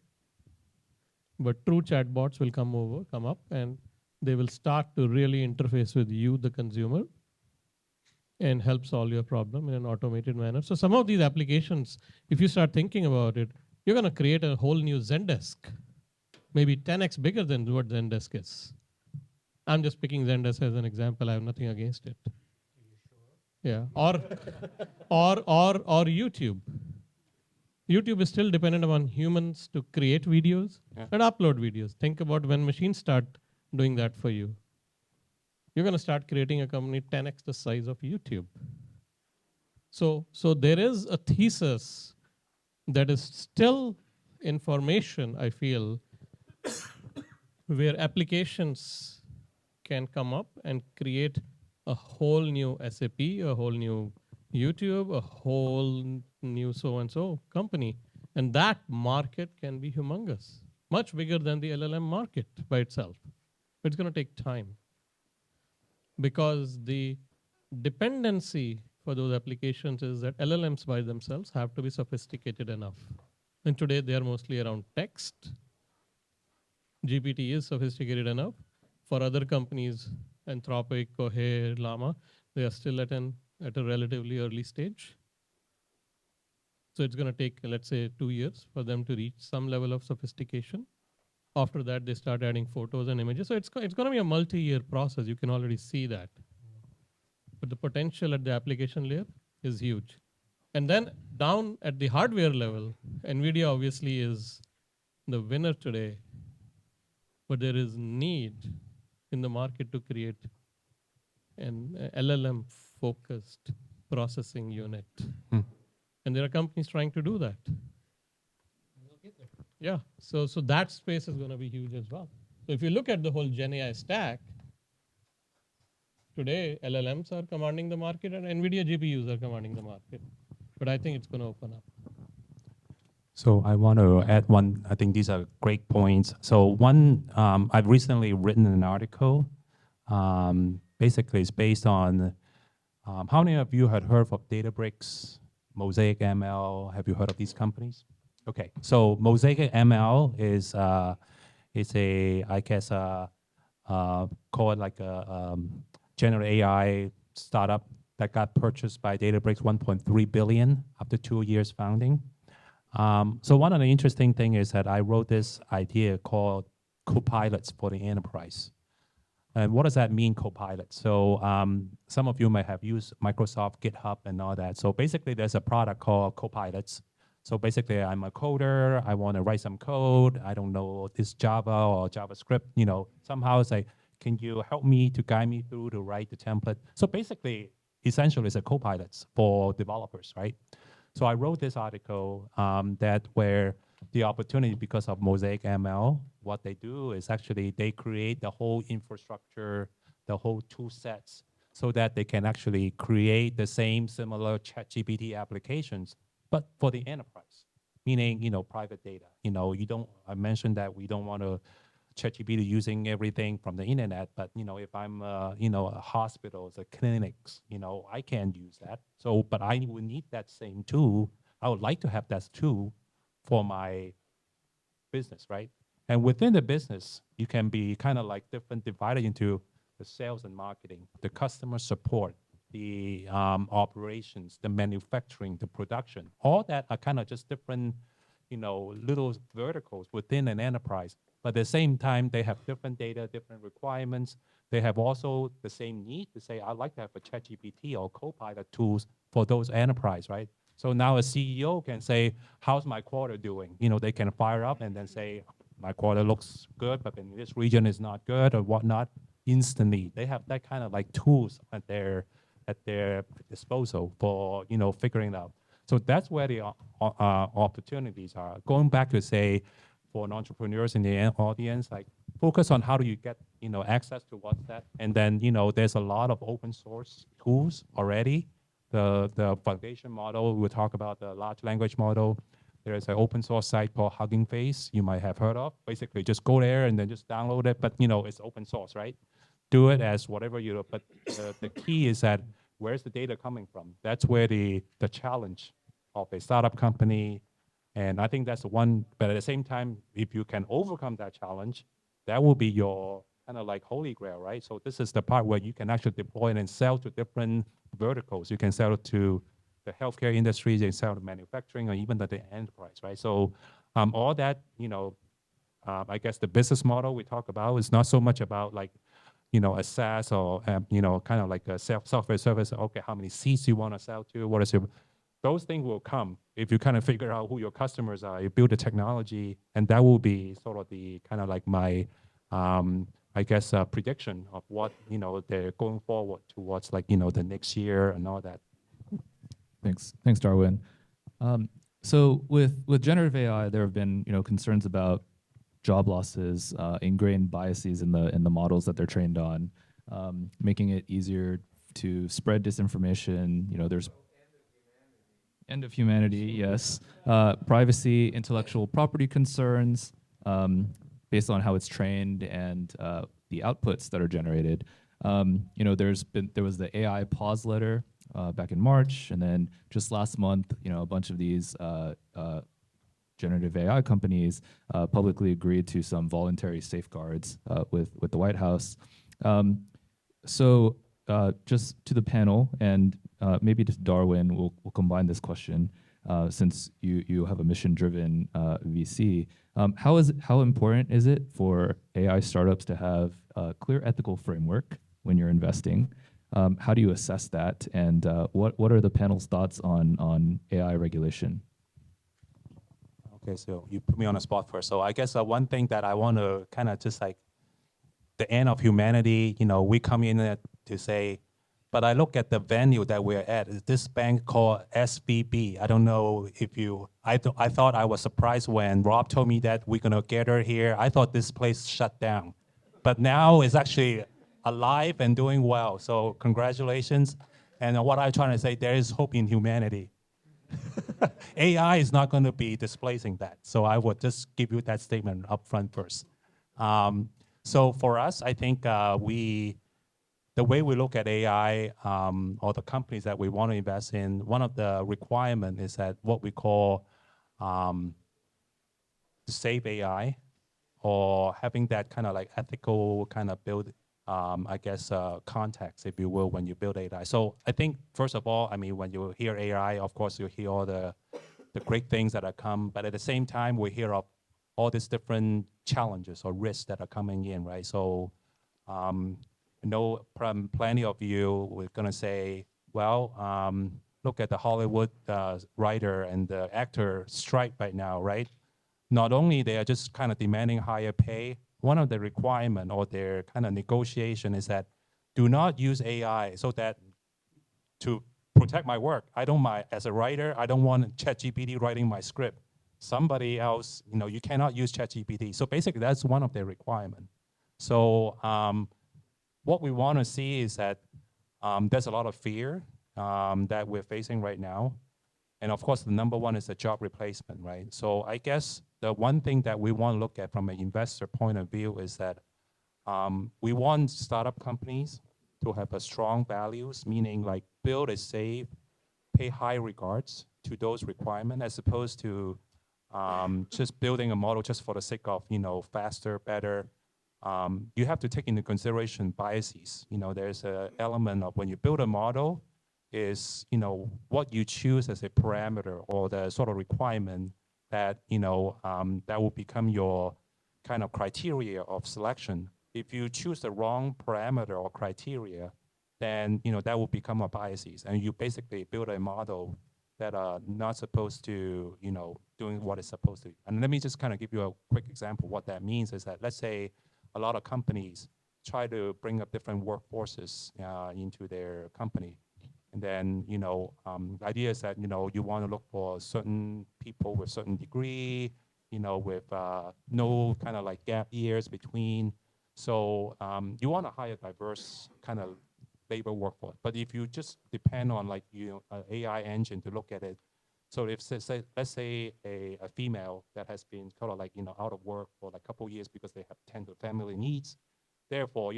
But true chatbots will come up, and they will start to really interface with you, the consumer, and help solve your problem in an automated manner. So some of these applications, if you start thinking about it, you're going to create a whole new Zendesk, maybe 10x bigger than what Zendesk is. I'm just picking Zendesk as an example. I have nothing against it. Yeah, or YouTube. YouTube is still dependent on humans to create videos and upload videos. Think about when machines start doing that for you. You're going to start creating a company 10x the size of YouTube. So there is a thesis that is still in formation, I feel, where applications can come up and create a whole new SAP, a whole new YouTube, a whole new so-and-so company. And that market can be humongous, much bigger than the LLM market by itself. But it's going to take time, because the dependency for those applications is that LLMs by themselves have to be sophisticated enough. And today they are mostly around text. GPT is sophisticated enough. For other companies, Anthropic, Cohere, Llama, they are still at a relatively early stage. So it's going to take, let's say, 2 years for them to reach some level of sophistication. After that, they start adding photos and images. So it's going to be a multi-year process. You can already see that. But the potential at the application layer is huge. And then down at the hardware level, NVIDIA obviously is the winner today. But there is need in the market to create an LLM-focused processing unit. And there are companies trying to do that. Yeah, so that space is going to be huge as well. So if you look at the whole Gen AI stack, today LLMs are commanding the market and NVIDIA GPUs are commanding the market. But I think it's going to open up. So I want to add one. I think these are great points. So one, I've recently written an article. Basically, it's based on how many of you had heard of Databricks, Mosaic ML? Have you heard of these companies? Okay, so Mosaic ML is a, I guess, call it like a generative AI startup that got purchased by Databricks, 1.3 billion after 2 years founding. So one of the interesting things is that I wrote this idea called copilots for the enterprise. And what does that mean, Copilot? So some of you might have used Microsoft GitHub and all that. So basically, there's a product called Copilots. So basically, I'm a coder. I want to write some code. I don't know this Java or JavaScript. Somehow it's like, can you help me to guide me through to write the template? So basically, essentially, it's a Copilot for developers, right? So I wrote this article that where the opportunity because of Mosaic ML, what they do is actually they create the whole infrastructure, the whole tool sets, so that they can actually create the same similar ChatGPT applications, but for the enterprise, meaning private data. I mentioned that we don't want to ChatGPT using everything from the internet, but if I'm a hospital, a clinics, I can use that. So, but I would need that same tool. I would like to have that tool for my business, right? And within the business, you can be kind of like different, divided into the sales and marketing, the customer support, the operations, the manufacturing, the production. All that are kind of just different, little verticals within an enterprise. But at the same time, they have different data, different requirements. They have also the same need to say, I'd like to have a ChatGPT or Copilot tools for those enterprise, right? So now a CEO can say, how's my quarter doing? They can fire up and then say, my quarter looks good, but in this region is not good or whatnot. Instantly, they have that kind of like tools at their disposal for figuring it out. So that's where the opportunities are. Going back to say, for entrepreneurs in the audience, like focus on how do you get access to what's that, and then there's a lot of open source tools already. The foundation model, we'll talk about the large language model. There's an open source site called Hugging Face you might have heard of. Basically, just go there and then just download it. But it's open source, right? Do it as whatever you. But the key is that where's the data coming from? That's where the challenge of a startup company. And I think that's the one. But at the same time, if you can overcome that challenge, that will be your kind of like holy grail, right? So this is the part where you can actually deploy it and sell to different verticals. You can sell it to the healthcare industry, you can sell to manufacturing, or even to the enterprise, right? So all that, I guess the business model we talk about is not so much about like, a SaaS or, kind of like a software service. Okay, how many seats you want to sell to? What is your, those things will come if you kind of figure out who your customers are, you build the technology, and that will be sort of the kind of like my, I guess, prediction of what, they're going forward towards like, the next year and all that. Thanks, Darwin. So with generative AI, there have been concerns about job losses, ingrained biases in the models that they're trained on, making it easier to spread disinformation. There's end of humanity, yes. Privacy, intellectual property concerns, based on how it's trained and the outputs that are generated. There was the AI pause letter back in March, and then just last month, a bunch of these generative AI companies publicly agreed to some voluntary safeguards with the White House. So just to the panel, and maybe to Darwin, we'll combine this question since you have a mission-driven VC. How important is it for AI startups to have a clear ethical framework when you're investing? How do you assess that? And what are the panel's thoughts on AI regulation? Okay, so you put me on the spot first. So I guess one thing that I want to kind of just like the end of humanity, we come in to say, but I look at the venue that we're at. Is this bank called SVB? I don't know if I thought I was surprised when Rob told me that we're going to gather here. I thought this place shut down. But now it's actually alive and doing well. So congratulations. And what I'm trying to say, there is hope in humanity. AI is not going to be displacing that. So I would just give you that statement up front first. So for us, I think the way we look at AI or the companies that we want to invest in, one of the requirements is that what we call safe AI, or having that kind of like ethical kind of build, I guess, context, if you will, when you build AI. So I think, first of all, I mean, when you hear AI, of course, you hear all the great things that are come, but at the same time, we hear of all these different challenges or risks that are coming in, right? So know plenty of you were going to say, well, look at the Hollywood writer and the actor strike right now, right? Not only they are just kind of demanding higher pay, one of the requirement or their kind of negotiation is that do not use AI so that to protect my work. I don't mind, as a writer, I don't want ChatGPT writing my script. Somebody else, you cannot use ChatGPT. So basically that's one of their requirements. So what we want to see is that there's a lot of fear that we're facing right now. And of course, the number one is the job replacement, right? So I guess the one thing that we want to look at from an investor point of view is that we want startup companies to have a strong values, meaning like build a safe, pay high regards to those requirements, as opposed to just building a model just for the sake of faster, better. You have to take into consideration biases. There's an element of when you build a model is what you choose as a parameter or the sort of requirement that that will become your kind of criteria of selection. If you choose the wrong parameter or criteria, then that will become a biases, and you basically build a model that are not supposed to doing what it's supposed to. And let me just kind of give you a quick example. What that means is that let's say a lot of companies try to bring up different workforces into their company. And then, the idea is that, you want to look for certain people with certain degree, with no kind of like gap years between. So you want to hire diverse kind of labor workforce. But if you just depend on like, an AI engine to look at it, so if let's say a female that has been kind of like, out of work for like a couple of years because they have tend to family needs, therefore,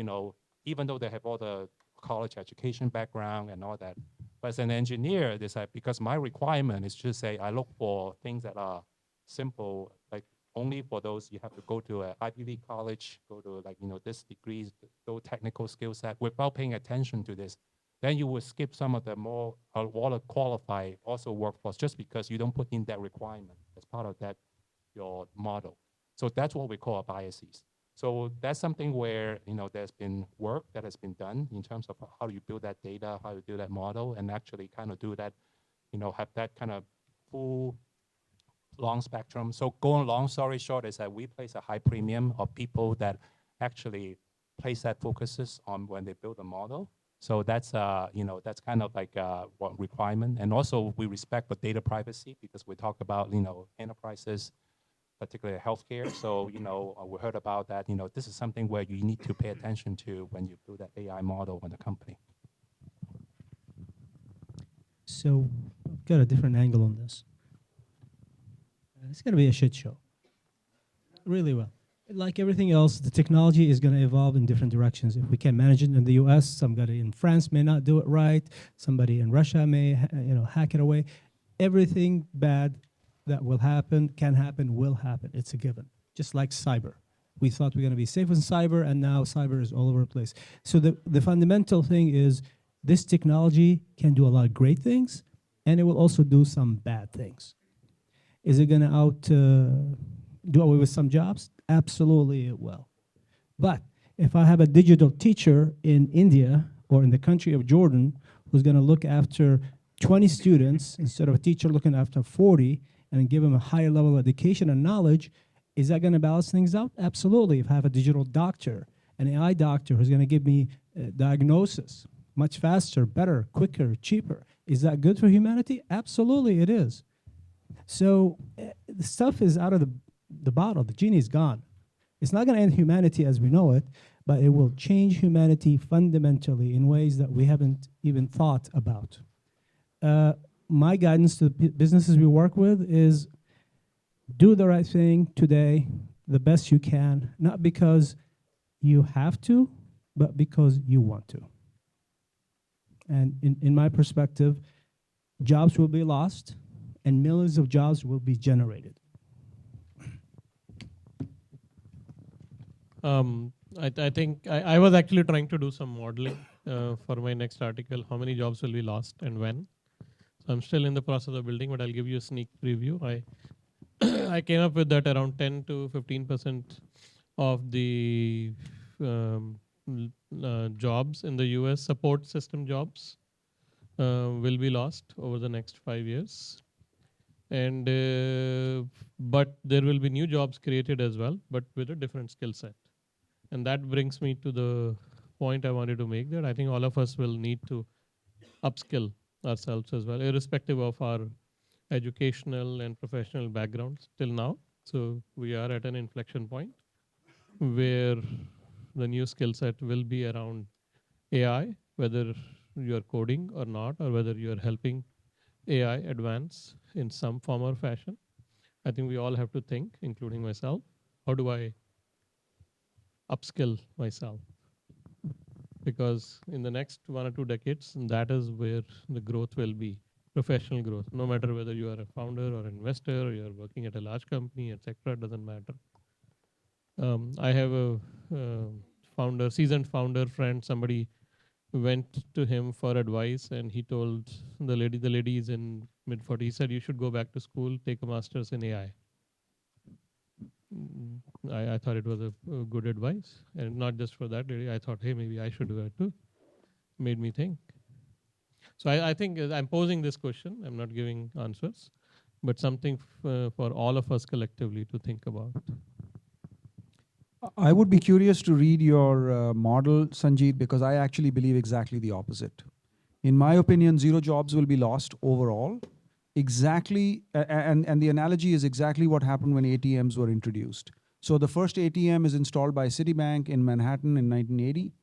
even though they have all the college education background and all that, but as an engineer, they say, because my requirement is to say, I look for things that are simple, like only for those you have to go to an Ivy League college, go to like, this degrees, those technical skill set without paying attention to this. Then you will skip some of the more qualified also workforce just because you don't put in that requirement as part of that, your model. So that's what we call biases. So that's something where, there's been work that has been done in terms of how you build that data, how you do that model, and actually kind of do that, have that kind of full long spectrum. So going long story short is that we place a high premium of people that actually place that focuses on when they build a model. So that's, that's kind of like one requirement. And also we respect the data privacy because we talk about, enterprises, particularly healthcare. So, we heard about that. This is something where you need to pay attention to when you build that AI model in the company. So I've got a different angle on this. It's going to be a shit show. Really will. Like everything else, the technology is going to evolve in different directions. If we can manage it in the US, somebody in France may not do it right. Somebody in Russia may hack it away. Everything bad that will happen, can happen, will happen. It's a given. Just like cyber. We thought we were going to be safe in cyber, and now cyber is all over the place. So the fundamental thing is this technology can do a lot of great things, and it will also do some bad things. Is it going to do away with some jobs? Absolutely it will. But if I have a digital teacher in India or in the country of Jordan who's going to look after 20 students instead of a teacher looking after 40 and give them a higher level of education and knowledge, is that going to balance things out? Absolutely. If I have a digital doctor, an AI doctor who's going to give me a diagnosis much faster, better, quicker, cheaper, is that good for humanity? Absolutely it is. So the stuff is out of the bottle. The genie is gone. It's not going to end humanity as we know it, but it will change humanity fundamentally in ways that we haven't even thought about. My guidance to the businesses we work with is do the right thing today, the best you can, not because you have to, but because you want to. And in my perspective, jobs will be lost and millions of jobs will be generated. I think I was actually trying to do some modeling for my next article, how many jobs will be lost and when. So I'm still in the process of building, but I'll give you a sneak preview. I came up with that around 10 to 15% of the jobs in the US, support system jobs, will be lost over the next 5 years. And but there will be new jobs created as well, but with a different skill set. And that brings me to the point I wanted to make, that I think all of us will need to upskill ourselves as well, irrespective of our educational and professional backgrounds till now. So we are at an inflection point where the new skill set will be around AI, whether you're coding or not, or whether you're helping AI advance in some form or fashion. I think we all have to think, including myself, how do I upskill myself? Because in the next 1 or 2 decades, that is where the growth will be, professional growth. No matter whether you are a founder or investor, or you're working at a large company, etc., it doesn't matter. I have a seasoned founder friend, somebody went to him for advice, and he told the lady is in mid-40s, he said, you should go back to school, take a master's in AI. I thought it was a good advice, and not just for that lady. I thought, hey, maybe I should do that too. Made me think. So I think I'm posing this question. I'm not giving answers, but something for all of us collectively to think about. I would be curious to read your model, Sanjit, because I actually believe exactly the opposite. In my opinion, 0 jobs will be lost overall. Exactly, and the analogy is exactly what happened when ATMs were introduced. So the first ATM is installed by Citibank in Manhattan in 1980.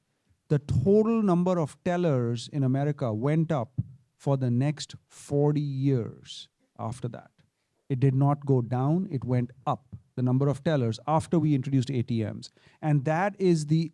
The total number of tellers in America went up for the next 40 years after that. It did not go down, it went up, the number of tellers, after we introduced ATMs. And that is the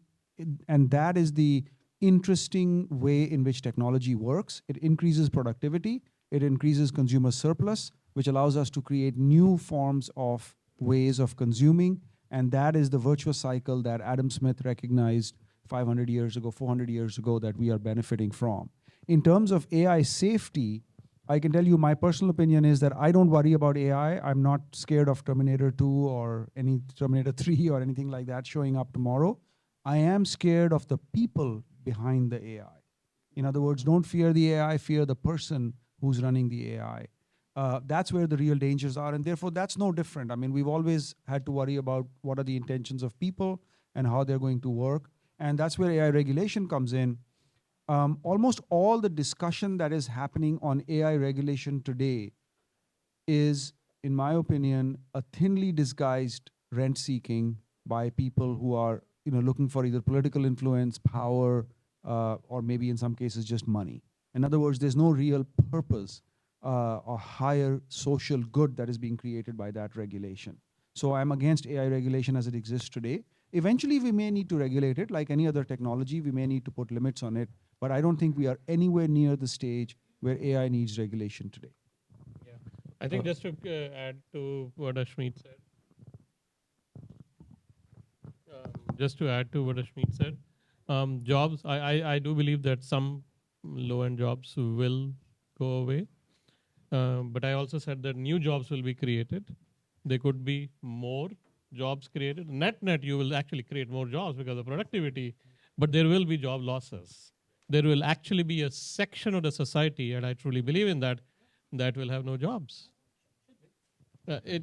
interesting way in which technology works. It increases productivity, it increases consumer surplus, which allows us to create new forms of ways of consuming. And that is the virtuous cycle that Adam Smith recognized 500 years ago, 400 years ago, that we are benefiting from. In terms of AI safety, I can tell you my personal opinion is that I don't worry about AI. I'm not scared of Terminator 2 or any Terminator 3 or anything like that showing up tomorrow. I am scared of the people behind the AI. In other words, don't fear the AI, fear the person who's running the AI. That's where the real dangers are, and therefore that's no different. I mean, we've always had to worry about what are the intentions of people and how they're going to work, and that's where AI regulation comes in. Almost all the discussion that is happening on AI regulation today is, in my opinion, a thinly disguised rent-seeking by people who are, looking for either political influence, power, or maybe in some cases just money. In other words, there's no real purpose or higher social good that is being created by that regulation. So I'm against AI regulation as it exists today. Eventually, we may need to regulate it like any other technology. We may need to put limits on it, but I don't think we are anywhere near the stage where AI needs regulation today. Yeah. I think just to add to what Ashmeet said, jobs, I do believe that some low-end jobs will go away. But I also said that new jobs will be created. There could be more jobs created. Net, you will actually create more jobs because of productivity, but there will be job losses. There will actually be a section of the society, and I truly believe in that, that will have no jobs. I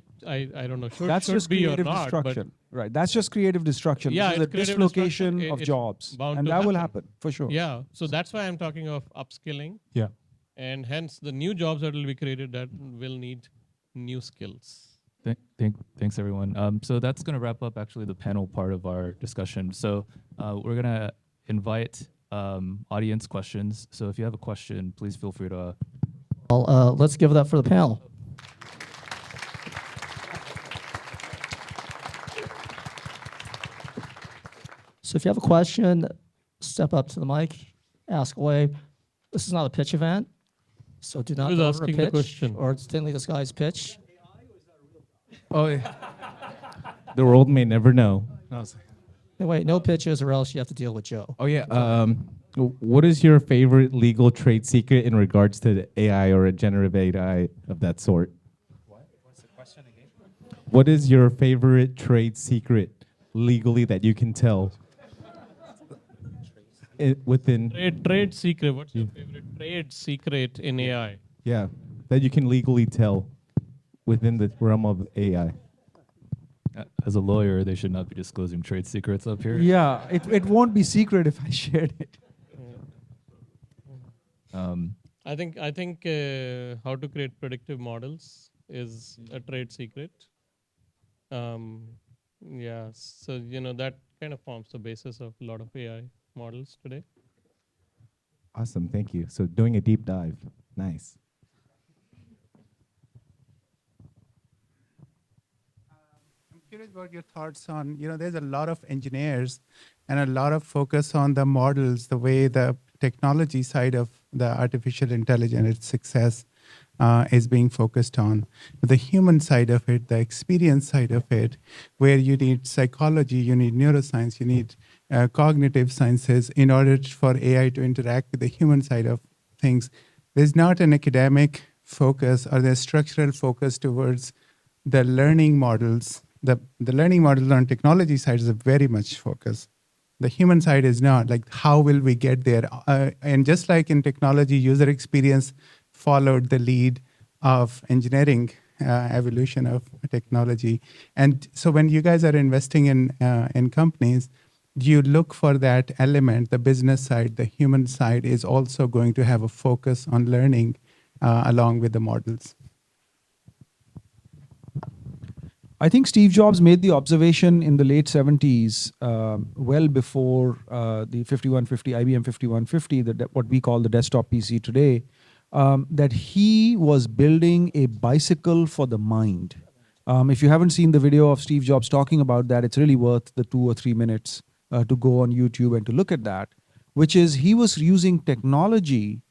don't know. That's should just be creative or not, destruction, right? That's just creative destruction. Yeah, This is a it's creative dislocation destruction. of It's jobs, bound and to that will happen. happen for sure. Yeah, so that's why I'm talking of upskilling. Yeah. And hence the new jobs that will be created that will need new skills. Thanks, everyone. So that's going to wrap up actually the panel part of our discussion. So we're going to invite audience questions. So if you have a question, please feel free to. Well, let's give it up for the panel. So if you have a question, step up to the mic, ask away. This is not a pitch event, so do not Who's go over a asking the pitch question? or thinly disguised pitch. Oh, yeah. The world may never know. Wait, no pitches or else you have to deal with Joe. Oh, yeah. What is your favorite legal trade secret in regards to the AI or a generative AI of that sort? What's the question again? What is your favorite trade secret legally that you can tell? within, Trade secret. What's your favorite trade secret in AI? yeah, that you can legally tell within the realm of AI? As a lawyer, they should not be disclosing trade secrets up here. Yeah, it won't be secret if I shared it. I think how to create predictive models is a trade secret. Yeah, so that kind of forms the basis of a lot of AI models today. Awesome, thank you. So doing a deep dive, nice. I'm curious about your thoughts on, there's a lot of engineers and a lot of focus on the models, the way the technology side of the artificial intelligence, its success is being focused on. But the human side of it, the experience side of it, where you need psychology, you need neuroscience, you need cognitive sciences in order for AI to interact with the human side of things. There's not an academic focus or the structural focus towards the learning models. The learning models on technology side is a very much focus. The human side is not. Like, how will we get there? And just like in technology, user experience followed the lead of engineering evolution of technology. And so when you guys are investing in companies, do you look for that element, the business side, the human side is also going to have a focus on learning along with the models? I think Steve Jobs made the observation in the late 70s, well before the 5150, IBM 5150, what we call the desktop PC today, that he was building a bicycle for the mind. If you haven't seen the video of Steve Jobs talking about that, it's really worth the 2 or 3 minutes to go on YouTube and to look at that, which is he was using technology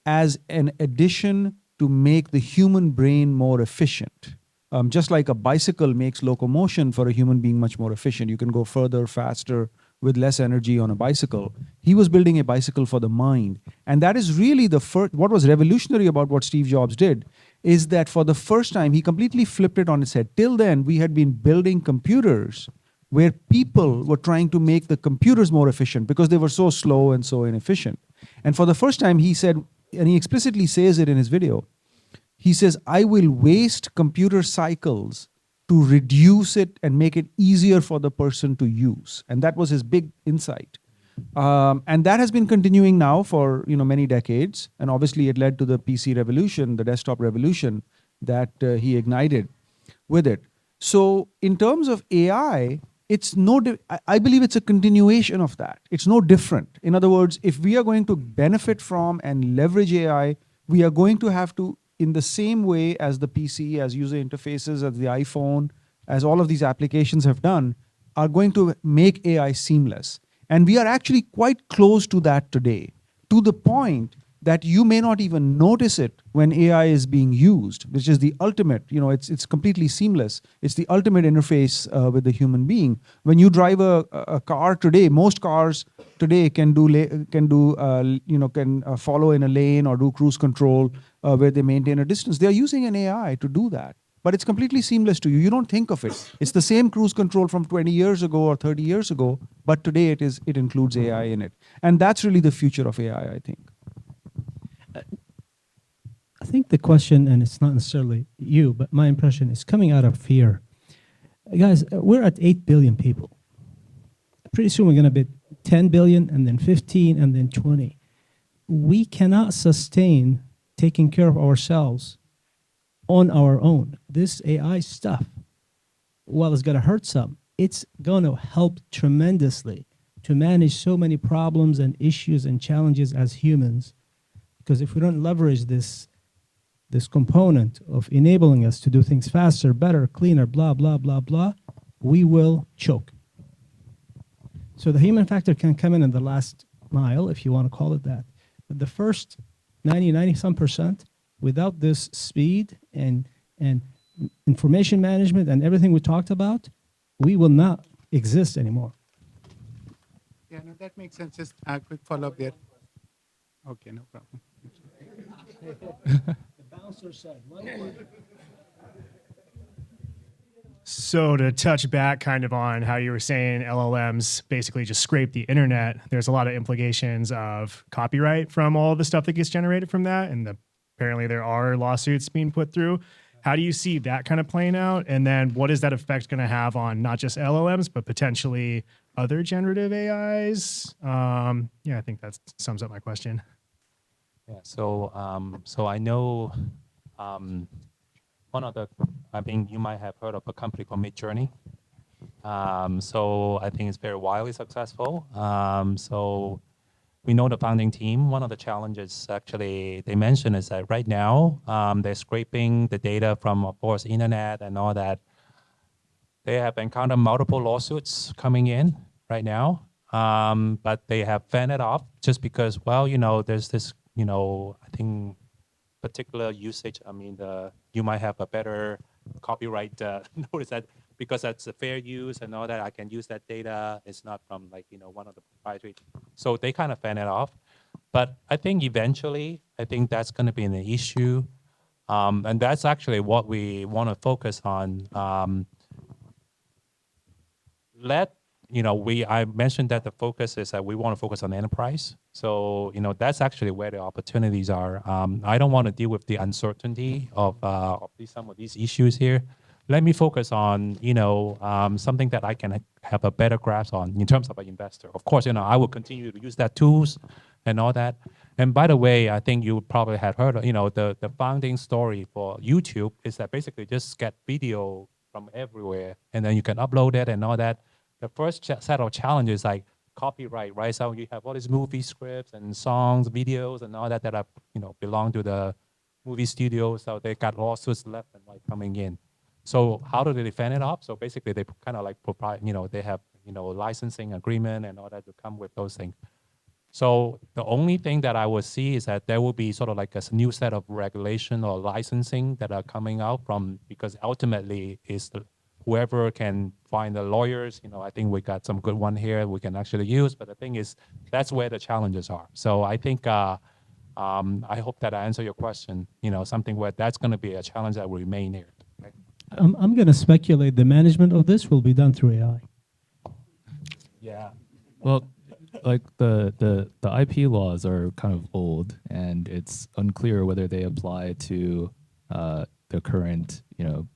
as an addition to make the human brain more efficient. Just like a bicycle makes locomotion for a human being much more efficient. You can go further, faster, with less energy on a bicycle. He was building a bicycle for the mind. And that is really the first, what was revolutionary about what Steve Jobs did is that for the first time, he completely flipped it on its head. Till then, we had been building computers where people were trying to make the computers more efficient because they were so slow and so inefficient. And for the first time, he said, and he explicitly says it in his video, he says, I will waste computer cycles to reduce it and make it easier for the person to use. And that was his big insight. And that has been continuing now for many decades. And obviously it led to the PC revolution, the desktop revolution that he ignited with it. So in terms of AI, I believe it's a continuation of that. It's no different. In other words, if we are going to benefit from and leverage AI, we are going to have to, in the same way as the PC, as user interfaces, as the iPhone, as all of these applications have done, are going to make AI seamless. And we are actually quite close to that today, to the point that you may not even notice it when AI is being used, which is the ultimate, it's completely seamless. It's the ultimate interface with the human being. When you drive a car today, most cars today can follow in a lane or do cruise control where they maintain a distance. They are using an AI to do that. But it's completely seamless to you. You don't think of it. It's the same cruise control from 20 years ago or 30 years ago, but today it includes AI in it. And that's really the future of AI, I think. I think the question, and it's not necessarily you, but my impression is coming out of fear. Guys, we're at 8 billion people. Pretty soon we're going to be 10 billion and then 15 and then 20. We cannot sustain taking care of ourselves on our own. This AI stuff, while it's going to hurt some, it's going to help tremendously to manage so many problems and issues and challenges as humans. Because if we don't leverage this component of enabling us to do things faster, better, cleaner, blah, blah, blah, blah, we will choke. So the human factor can come in the last mile, if you want to call it that. But the first 90-some%, without this speed and information management and everything we talked about, we will not exist anymore. Yeah, no, that makes sense. Just a quick follow-up there. Okay, no problem. The bouncer said, So to touch back kind of on how you were saying LLMs basically just scrape the internet, there's a lot of implications of copyright from all the stuff that gets generated from that. And apparently there are lawsuits being put through. How do you see that kind of playing out? And then what is that effect going to have on not just LLMs, but potentially other generative AIs? I think that sums up my question. Yeah. So I know one of the, I mean, you might have heard of a company called Midjourney. So I think it's very widely successful. So we know the founding team. One of the challenges actually they mentioned is that right now they're scraping the data from, of course, internet and all that. They have encountered multiple lawsuits coming in right now, but they have fanned it off just because, well, there's this, I think particular usage. I mean, you might have a better copyright notice that because that's a fair use and all that. I can use that data. It's not from one of the proprietary. So they kind of fan it off. But I think eventually, I think that's going to be an issue, and that's actually what we want to focus on. I mentioned that the focus is that we want to focus on enterprise. So, that's actually where the opportunities are. I don't want to deal with the uncertainty of some of these issues here. Let me focus on, something that I can have a better grasp on in terms of an investor. Of course, I will continue to use that tools and all that. And by the way, I think you probably had heard, the founding story for YouTube is that basically just get video from everywhere, and then you can upload it and all that. The first set of challenges like copyright, right? So you have all these movie scripts and songs, videos, and all that are, belong to the movie studios. So they got lawsuits left and right coming in. So how do they defend it up? So basically, they kind of like they have licensing agreement and all that to come with those things. So the only thing that I would see is that there will be sort of like a new set of regulation or licensing that are coming out from, because ultimately is whoever can find the lawyers. I think we got some good one here we can actually use. But the thing is, that's where the challenges are. So I think I hope that I answer your question. Something where that's going to be a challenge that will remain here. Right? I'm going to speculate the management of this will be done through AI. Yeah. Well, like the IP laws are kind of old, and it's unclear whether they apply to the current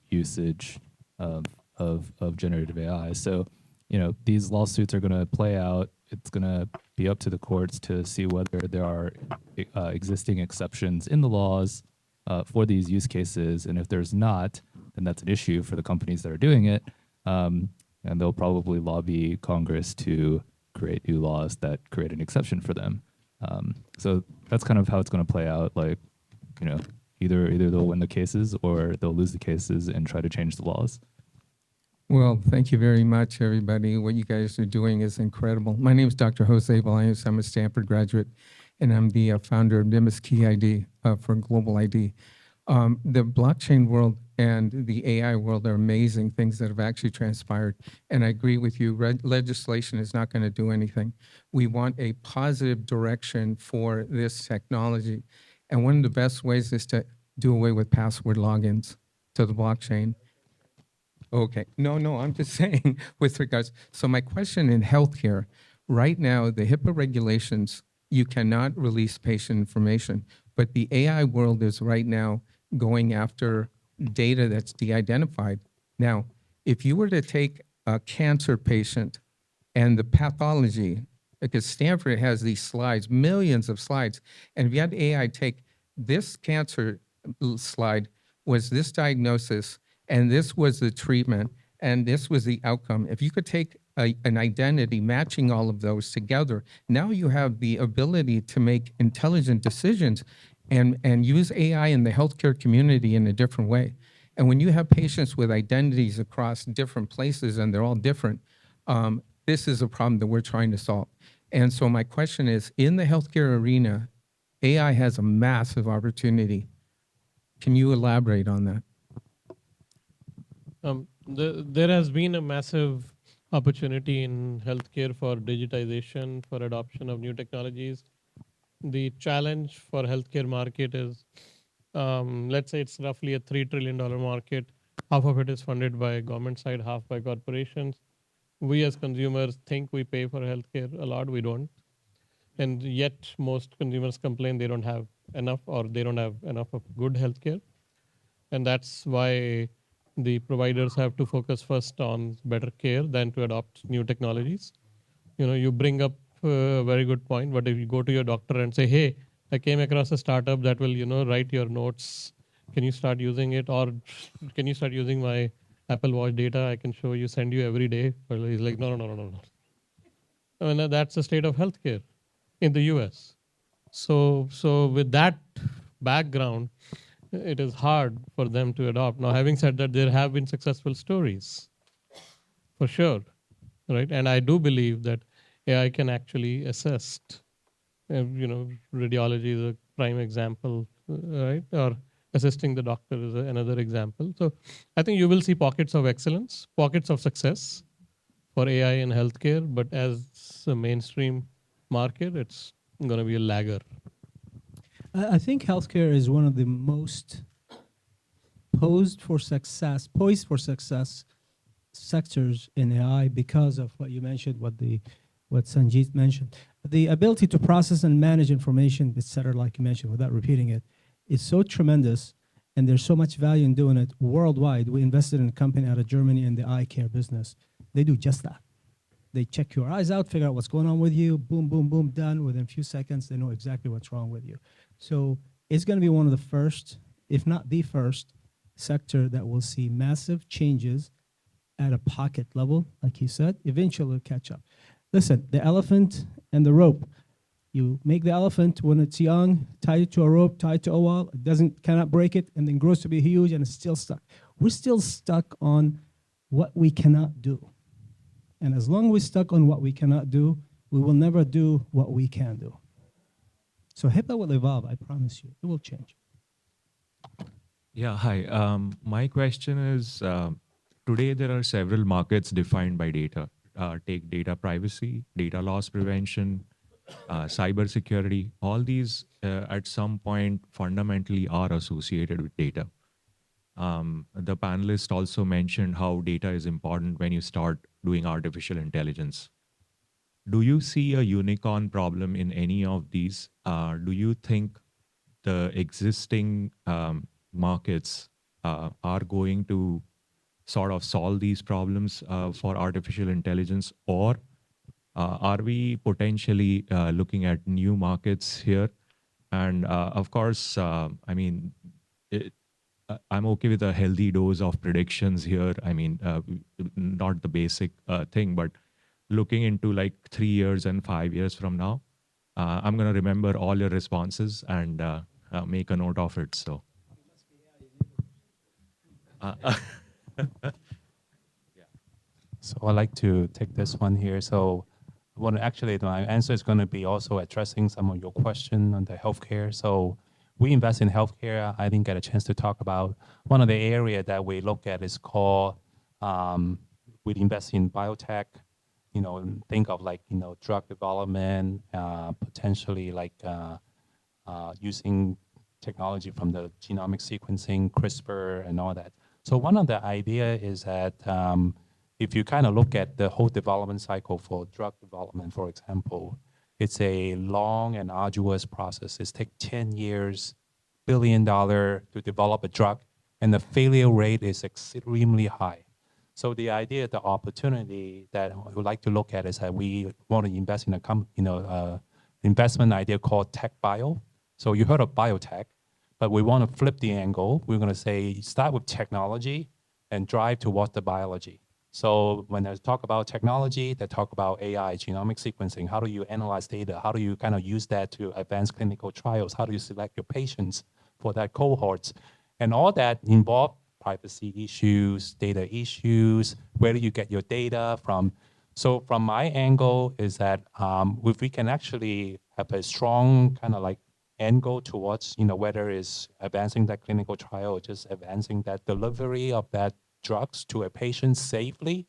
usage of generative AI. So these lawsuits are going to play out. It's going to be up to the courts to see whether there are existing exceptions in the laws for these use cases, and if there's not, then that's an issue for the companies that are doing it, and they'll probably lobby Congress to create new laws that create an exception for them. So that's kind of how it's going to play out. Like, either they'll win the cases or they'll lose the cases and try to change the laws. Well, thank you very much, everybody. What you guys are doing is incredible. My name is Dr. Jose Bolaños. I'm a Stanford graduate, and I'm the founder of Nimbus Key ID for Global ID. The blockchain world and the AI world are amazing things that have actually transpired. And I agree with you, legislation is not going to do anything. We want a positive direction for this technology. And one of the best ways is to do away with password logins to the blockchain. Okay, no, I'm just saying with regards. So my question in healthcare, right now, the HIPAA regulations, you cannot release patient information, but the AI world is right now going after data that's de-identified. Now, if you were to take a cancer patient and the pathology, because Stanford has these slides, millions of slides, and if you had AI take this cancer slide, was this diagnosis, and this was the treatment, and this was the outcome. If you could take an identity matching all of those together, now you have the ability to make intelligent decisions and use AI in the healthcare community in a different way. And when you have patients with identities across different places and they're all different, this is a problem that we're trying to solve. And so my question is, in the healthcare arena, AI has a massive opportunity. Can you elaborate on that? There has been a massive opportunity in healthcare for digitization, for adoption of new technologies. The challenge for healthcare market is, let's say it's roughly a $3 trillion market. half of it is funded by government side, half by corporations. We as consumers think we pay for healthcare a lot, we don't. And yet most consumers complain they don't have enough or they don't have enough of good healthcare. And that's why the providers have to focus first on better care than to adopt new technologies. You bring up a very good point, but if you go to your doctor and say, hey, I came across a startup that will, write your notes. Can you start using it? Or can you start using my Apple Watch data? I can show you, send you every day. But he's like, no. I mean, that's the state of healthcare in the US. So with that background, it is hard for them to adopt. Now, having said that, there have been successful stories, for sure, right? And I do believe that AI can actually assist. Radiology is a prime example, right? Or assisting the doctor is another example. So I think you will see pockets of excellence, pockets of success for AI in healthcare, but as a mainstream market, it's going to be a lagger. I think healthcare is one of the most poised for success sectors in AI because of what you mentioned, what Sanjit mentioned. The ability to process and manage information, et cetera, like you mentioned, without repeating it, is so tremendous, and there's so much value in doing it worldwide. We invested in a company out of Germany in the eye care business. They do just that. They check your eyes out, figure out what's going on with you, boom, boom, boom, done. Within a few seconds, they know exactly what's wrong with you. So it's going to be one of the first, if not the first, sector that will see massive changes at a pocket level, like he said. Eventually it'll catch up. Listen, the elephant and the rope. You make the elephant when it's young, tie it to a rope, tie it to a wall, it cannot break it, and then grows to be huge and it's still stuck. We're still stuck on what we cannot do. And as long as we're stuck on what we cannot do, we will never do what we can do. So HIPAA will evolve, I promise you. It will change. Yeah, hi. My question is, today there are several markets defined by data. Take data privacy, data loss prevention, cyber security. All these at some point fundamentally are associated with data. The panelist also mentioned how data is important when you start doing artificial intelligence. Do you see a unicorn problem in any of these? Do you think the existing markets are going to sort of solve these problems for artificial intelligence, or are we potentially looking at new markets here? And of course, I mean, I'm okay with a healthy dose of predictions here. I mean, not the basic thing, but looking into like 3 years and 5 years from now, I'm going to remember all your responses and make a note of it. So. So I'd like to take this one here. So I want to actually, my answer is going to be also addressing some of your question on the healthcare. So we invest in healthcare. I didn't get a chance to talk about one of the area that we look at is called, we invest in biotech, think of like, drug development, potentially like using technology from the genomic sequencing, CRISPR and all that. So one of the idea is that if you kind of look at the whole development cycle for drug development, for example, it's a long and arduous process. It takes 10 years, $1 billion to develop a drug, and the failure rate is extremely high. So the idea, the opportunity that we would like to look at is that we want to invest in a investment idea called tech bio. So you heard of biotech, but we want to flip the angle. We're going to say start with technology and drive towards the biology. So when I talk about technology, they talk about AI, genomic sequencing. How do you analyze data? How do you kind of use that to advance clinical trials? How do you select your patients for that cohorts? And all that involve privacy issues, data issues, where do you get your data from? So from my angle is that if we can actually have a strong kind of like end goal towards, whether it's advancing that clinical trial or just advancing that delivery of that drugs to a patient safely,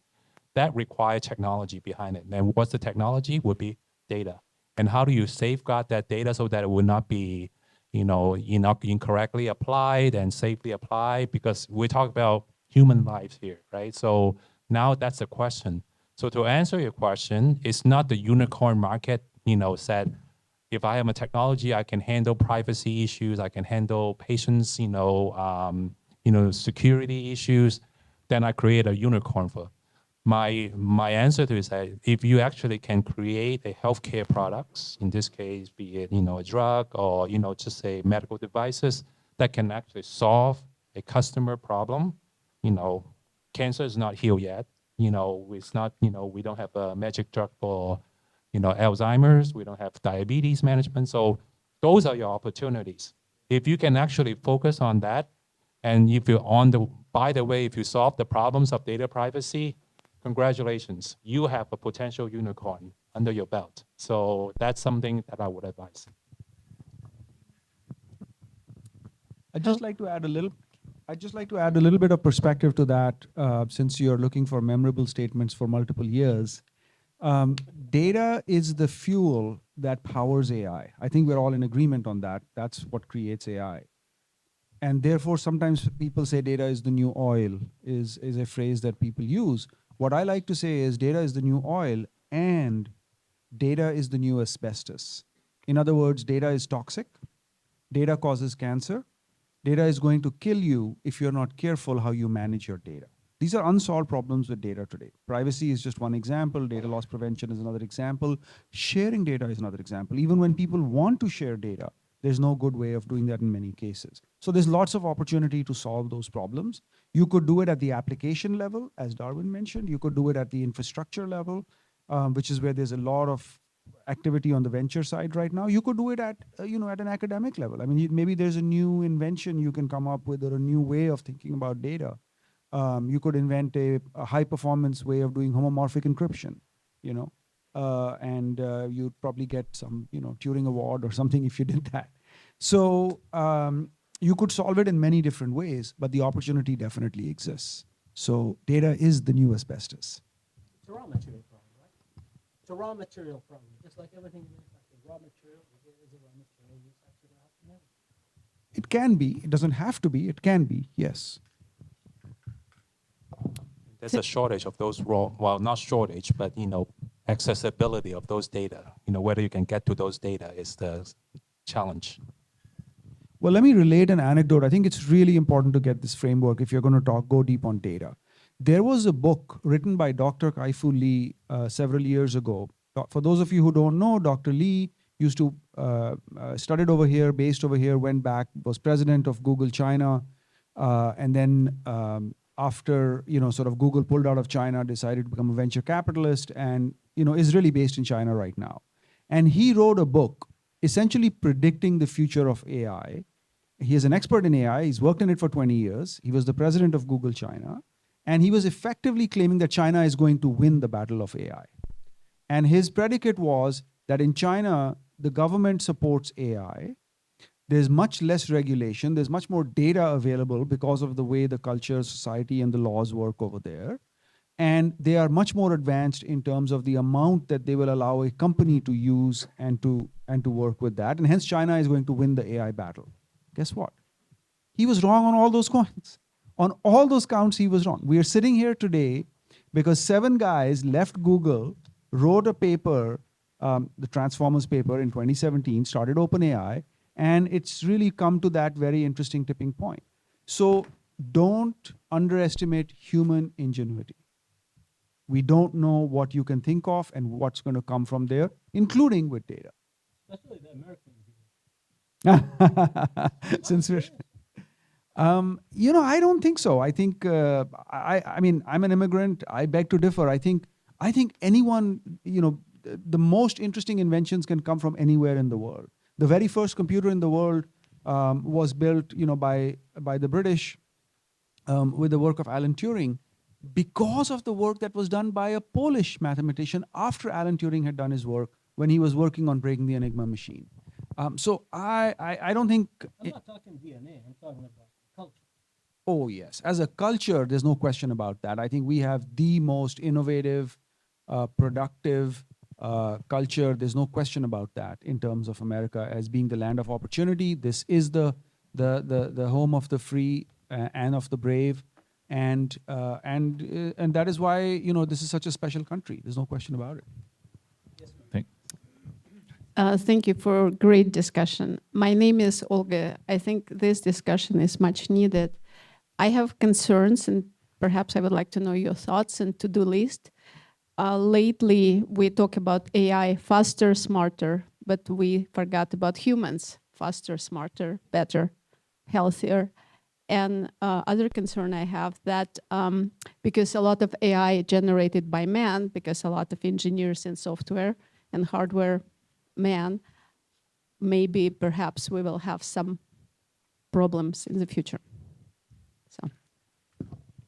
that requires technology behind it. And what's the technology? Would be data. And how do you safeguard that data so that it will not be, incorrectly applied and safely applied? Because we talk about human lives here, right? So now that's the question. So to answer your question, it's not the unicorn market, said, if I am a technology, I can handle privacy issues, I can handle patients, security issues, then I create a unicorn for. My answer to is that if you actually can create a healthcare products, in this case, be it a drug or just say medical devices that can actually solve a customer problem, cancer is not healed yet. It's not we don't have a magic drug for Alzheimer's. We don't have diabetes management. So those are your opportunities. If you can actually focus on that, and if you're by the way, if you solve the problems of data privacy, congratulations, you have a potential unicorn under your belt. So that's something that I would advise. I'd just like to add a little bit of perspective to that, since you're looking for memorable statements for multiple years. Data is the fuel that powers AI. I think we're all in agreement on that. That's what creates AI. And therefore, sometimes people say data is the new oil, is a phrase that people use. What I like to say is data is the new oil and data is the new asbestos. In other words, data is toxic, data causes cancer, data is going to kill you if you're not careful how you manage your data. These are unsolved problems with data today. Privacy is just one example, data loss prevention is another example, sharing data is another example. Even when people want to share data, there's no good way of doing that in many cases. So there's lots of opportunity to solve those problems. You could do it at the application level, as Darwin mentioned. You could do it at the infrastructure level, which is where there's a lot of activity on the venture side right now. You could do it at, at an academic level. I mean, maybe there's a new invention you can come up with or a new way of thinking about data. You could invent a high performance way of doing homomorphic encryption, and you'd probably get some, Turing Award or something if you did that. So you could solve it in many different ways, but the opportunity definitely exists. So data is the new asbestos. It's a raw material problem, right? It's a raw material problem, just like everything in manufacturing. Raw material is a raw material. You factor it out. It can be. It doesn't have to be. It can be. Yes. There's a shortage of those not shortage, but accessibility of those data. Whether you can get to those data is the challenge. Well, let me relate an anecdote. I think it's really important to get this framework if you're going to go deep on data. There was a book written by Dr. Kai-Fu Lee several years ago. For those of you who don't know, Dr. Lee used to studied over here, based over here, went back, was president of Google China, and then after sort of Google pulled out of China, decided to become a venture capitalist, and is really based in China right now. And he wrote a book essentially predicting the future of AI. He is an expert in AI. He's worked in it for 20 years. He was the president of Google China, and he was effectively claiming that China is going to win the battle of AI. And his predicate was that in China, the government supports AI. There's much less regulation. There's much more data available because of the way the culture, society, and the laws work over there. And they are much more advanced in terms of the amount that they will allow a company to use and to work with that. And hence, China is going to win the AI battle. Guess what? He was wrong on all those counts. On all those counts, he was wrong. We are sitting here today because 7 guys left Google, wrote a paper, the Transformers paper in 2017, started OpenAI, and it's really come to that very interesting tipping point. So don't underestimate human ingenuity. We don't know what you can think of and what's going to come from there, including with data. Especially the American. Since we're, I don't think so. I think, I mean, I'm an immigrant. I beg to differ. I think anyone, the most interesting inventions can come from anywhere in the world. The very first computer in the world was built, by the British with the work of Alan Turing, because of the work that was done by a Polish mathematician after Alan Turing had done his work when he was working on breaking the Enigma machine. So I don't think... I'm not talking DNA, I'm talking about culture. Oh, yes. As a culture, there's no question about that. I think we have the most innovative, productive culture. There's no question about that in terms of America as being the land of opportunity. This is the home of the free and of the brave. and that is why this is such a special country. There's no question about it. Thank you for a great discussion. My name is Olga. I think this discussion is much needed. I have concerns, and perhaps I would like to know your thoughts and to-do list. Lately, we talk about AI faster, smarter, but we forgot about humans, faster, smarter, better, healthier. And other concern I have that because a lot of AI generated by man, because a lot of engineers in software and hardware man, maybe perhaps we will have some problems in the future. So.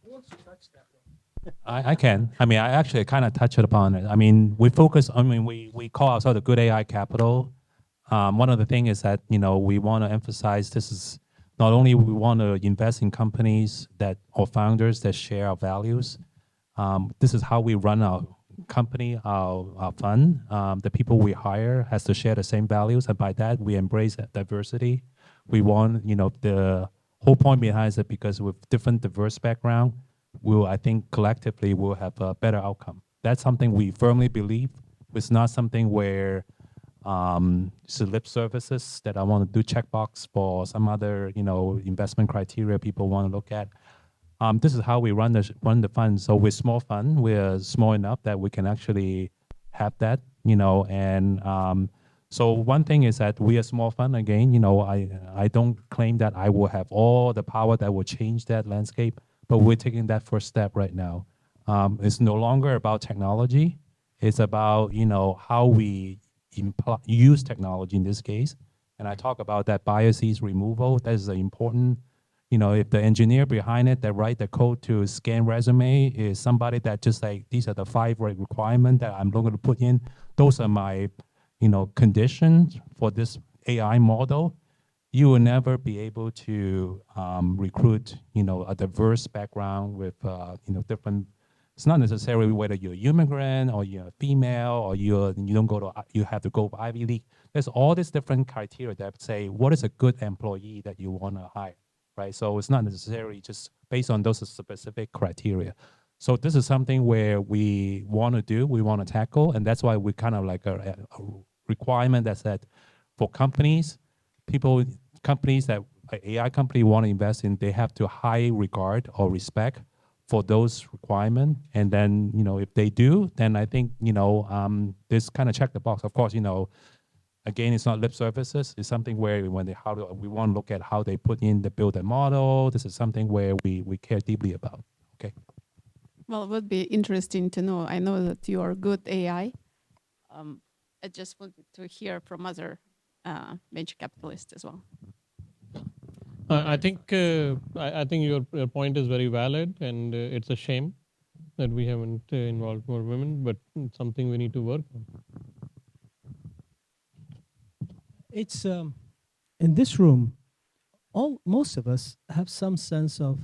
Who wants to touch that one? I can. I mean, I actually kind of touched upon it. I mean, we call ourselves a good AI capital. One of the things is that, we want to emphasize this is not only we want to invest in companies or founders that share our values. This is how we run our company, our fund. The people we hire has to share the same values, and by that we embrace diversity. We want, the whole point behind it, because with different diverse background, I think collectively we'll have a better outcome. That's something we firmly believe. It's not something where it's lip services that I want to do checkbox for some other, investment criteria people want to look at. This is how we run the fund. So we're small fund. We're small enough that we can actually have that, and so one thing is that we are small fund again. I don't claim that I will have all the power that will change that landscape, but we're taking that first step right now. It's no longer about technology. It's about, how we use technology in this case. And I talk about that biases removal. That is important. If the engineer behind it that write the code to scan resume is somebody that just like, these are the 5 requirements that I'm going to put in. Those are my, conditions for this AI model. You will never be able to recruit, a diverse background with, different. It's not necessarily whether you're an immigrant or you're a female or you have to go Ivy League. There's all these different criteria that say what is a good employee that you want to hire. Right, so it's not necessarily just based on those specific criteria. So this is something where we want to do, we want to tackle, and that's why we kind of like a requirement that said for companies that an AI company want to invest in, they have to high regard or respect for those requirements. And then, if they do, then I think, this kind of check the box. Of course, again, it's not lip services. It's something where we want to look at how they build a model. This is something where we care deeply about. Okay. Well, it would be interesting to know. I know that you are good AI. I just wanted to hear from other venture capitalists as well. I think your point is very valid, and it's a shame that we haven't involved more women, but it's something we need to work on. It's in this room, most of us have some sense of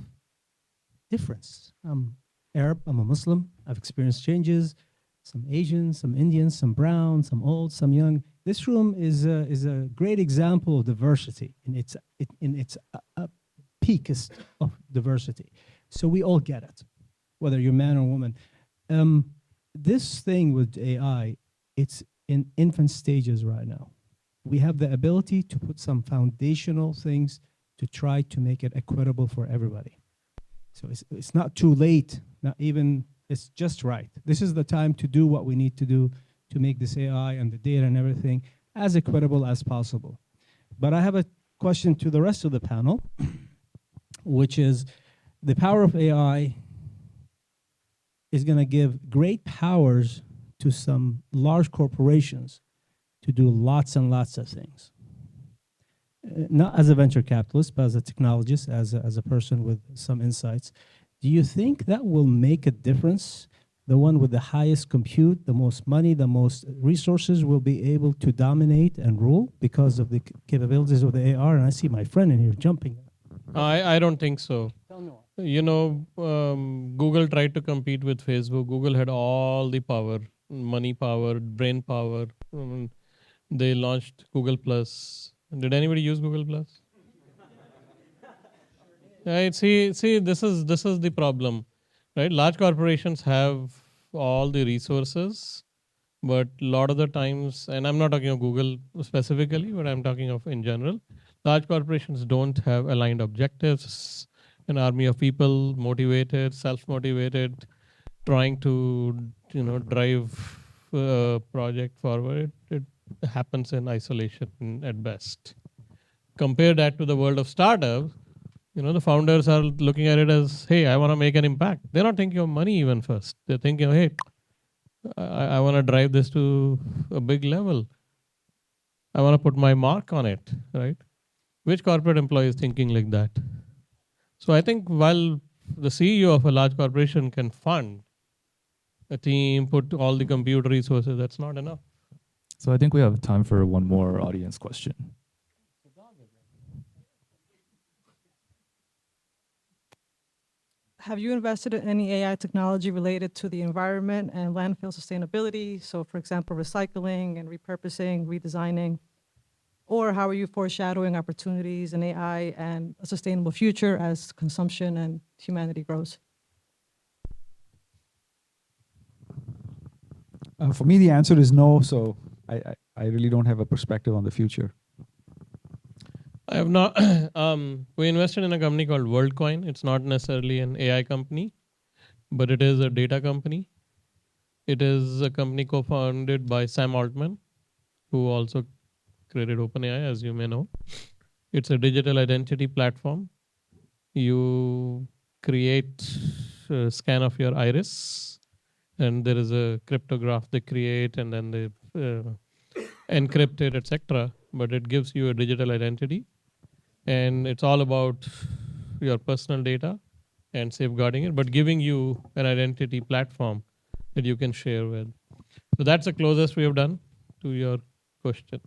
difference. I'm Arab, I'm a Muslim, I've experienced changes, some Asian, some Indian, some brown, some old, some young. This room is a great example of diversity in its peakest of diversity. So we all get it, whether you're man or woman. This thing with AI, it's in infant stages right now. We have the ability to put some foundational things to try to make it equitable for everybody. So it's not too late, not even, it's just right. This is the time to do what we need to do to make this AI and the data and everything as equitable as possible. But I have a question to the rest of the panel, which is the power of AI is going to give great powers to some large corporations to do lots and lots of things. Not as a venture capitalist, but as a technologist, as a person with some insights. Do you think that will make a difference? The one with the highest compute, the most money, the most resources will be able to dominate and rule because of the capabilities of the AR? And I see my friend in here jumping. I don't think so. Google tried to compete with Facebook. Google had all the power, money power, brain power. They launched Google Plus. Did anybody use Google Plus? Right. See, this is the problem, right? Large corporations have all the resources, but a lot of the times, and I'm not talking of Google specifically, but I'm talking of in general, large corporations don't have aligned objectives. An army of people, motivated, self-motivated, trying to drive a project forward. It happens in isolation at best. Compare that to the world of startups. The founders are looking at it as, hey, I want to make an impact. They're not thinking of money even first. They're thinking, hey, I want to drive this to a big level. I want to put my mark on it, right? Which corporate employee is thinking like that? So I think while the CEO of a large corporation can fund a team, put all the computer resources, that's not enough. So I think we have time for one more audience question. Have you invested in any AI technology related to the environment and landfill sustainability? So for example, recycling and repurposing, redesigning, or how are you foreshadowing opportunities in AI and a sustainable future as consumption and humanity grows? For me, the answer is no. So I really don't have a perspective on the future. I have not. We invested in a company called WorldCoin. It's not necessarily an AI company, but it is a data company. It is a company co-founded by Sam Altman, who also created OpenAI, as you may know. It's a digital identity platform. You create a scan of your iris, and there is a cryptograph they create, and then they encrypt it, etc. But it gives you a digital identity. And it's all about your personal data and safeguarding it, but giving you an identity platform that you can share with. So that's the closest we have done to your question.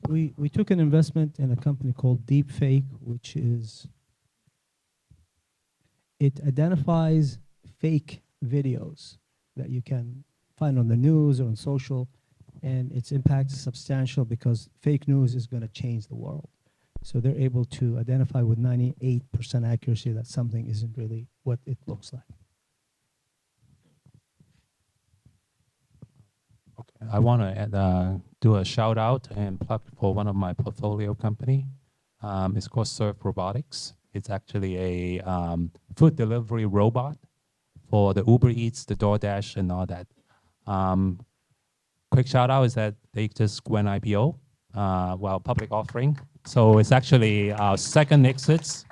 We took an investment in a company called Deepfake, which is, it identifies fake videos that you can find on the news or on social, and its impact is substantial because fake news is going to change the world. So they're able to identify with 98% accuracy that something isn't really what it looks like. Okay. I want to do a shout out and plug for one of my portfolio company. It's called Surf Robotics. It's actually a food delivery robot for the Uber Eats, the DoorDash, and all that. Quick shout out is that they just went IPO, public offering. So it's actually our second exits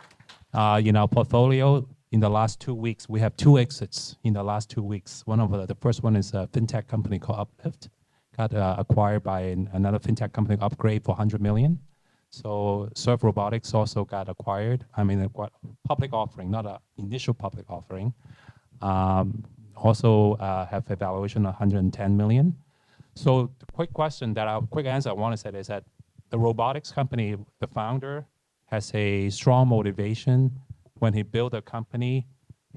in our portfolio. In the last 2 weeks, we have 2 exits in the last 2 weeks. One of the first one is a fintech company called Uplift, got acquired by another fintech company, Upgrade, for $100 million. So Surf Robotics also got acquired. I mean, a public offering, not an initial public offering. Also have a valuation of $110 million. So the quick answer I want to say is that the robotics company, the founder, has a strong motivation. When he built a company,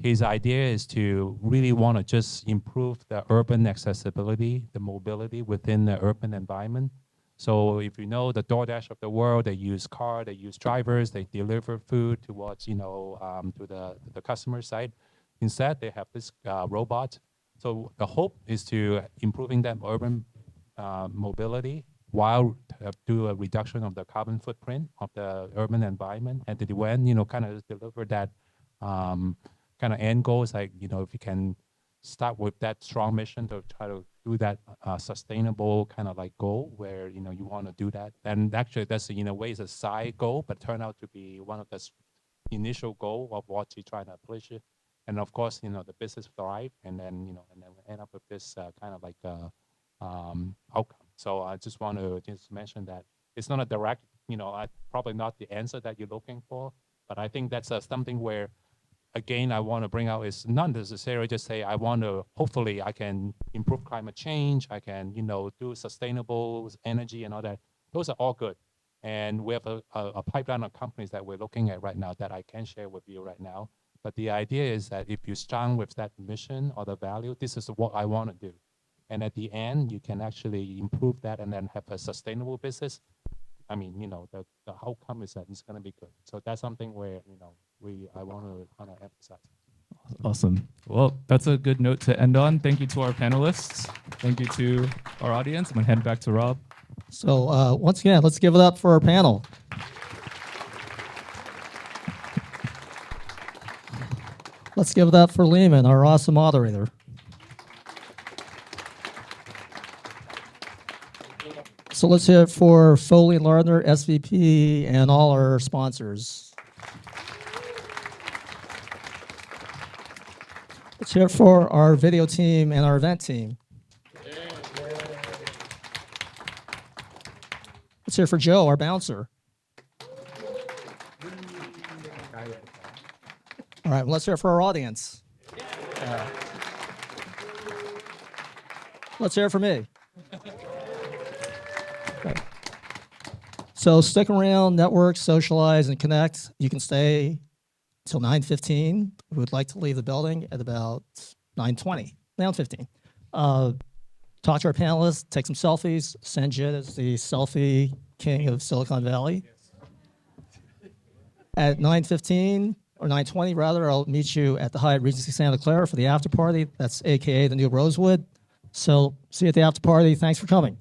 his idea is to really want to just improve the urban accessibility, the mobility within the urban environment. So if you know the DoorDash of the world, they use car, they use drivers, they deliver food towards, to the customer side. Instead, they have this robot. So the hope is to improving that urban mobility while do a reduction of the carbon footprint of the urban environment. And at the end, kind of deliver that kind of end goals, like, if you can start with that strong mission to try to do that sustainable kind of like goal where, you want to do that. And actually that's, in a way, is a side goal, but turn out to be one of the initial goal of what you're trying to accomplish. And of course, the business thrive, and then, and then we end up with this kind of like outcome. So I just want to just mention that it's not a direct, probably not the answer that you're looking for, but I think that's something where, again, I want to bring out is not necessarily just say, hopefully I can improve climate change, I can, do sustainable energy and all that. Those are all good. And we have a pipeline of companies that we're looking at right now that I can share with you right now. But the idea is that if you're strong with that mission or the value, this is what I want to do. And at the end, you can actually improve that and then have a sustainable business. I mean, the outcome is that it's going to be good. So that's something where, I want to kind of emphasize. Awesome. Well, that's a good note to end on. Thank you to our panelists. Thank you to our audience. I'm going to hand back to Rob. So once again, let's give it up for our panel. Let's give it up for Lyman, our awesome moderator. So let's hear it for Foley, Lardner, SVP, and all our sponsors. Let's hear it for our video team and our event team. Let's hear it for Joe, our bouncer. All right, well, let's hear it for our audience. Let's hear it for me. Okay. So stick around, network, socialize, and connect. You can stay till 9:15. We would like to leave the building at about 9:20, 9:15. Talk to our panelists, take some selfies. Sanjit is the selfie king of Silicon Valley. At 9:15, or 9:20 rather, I'll meet you at the Hyatt Regency Santa Clara for the after party. That's AKA the new Rosewood. So see you at the after party. Thanks for coming.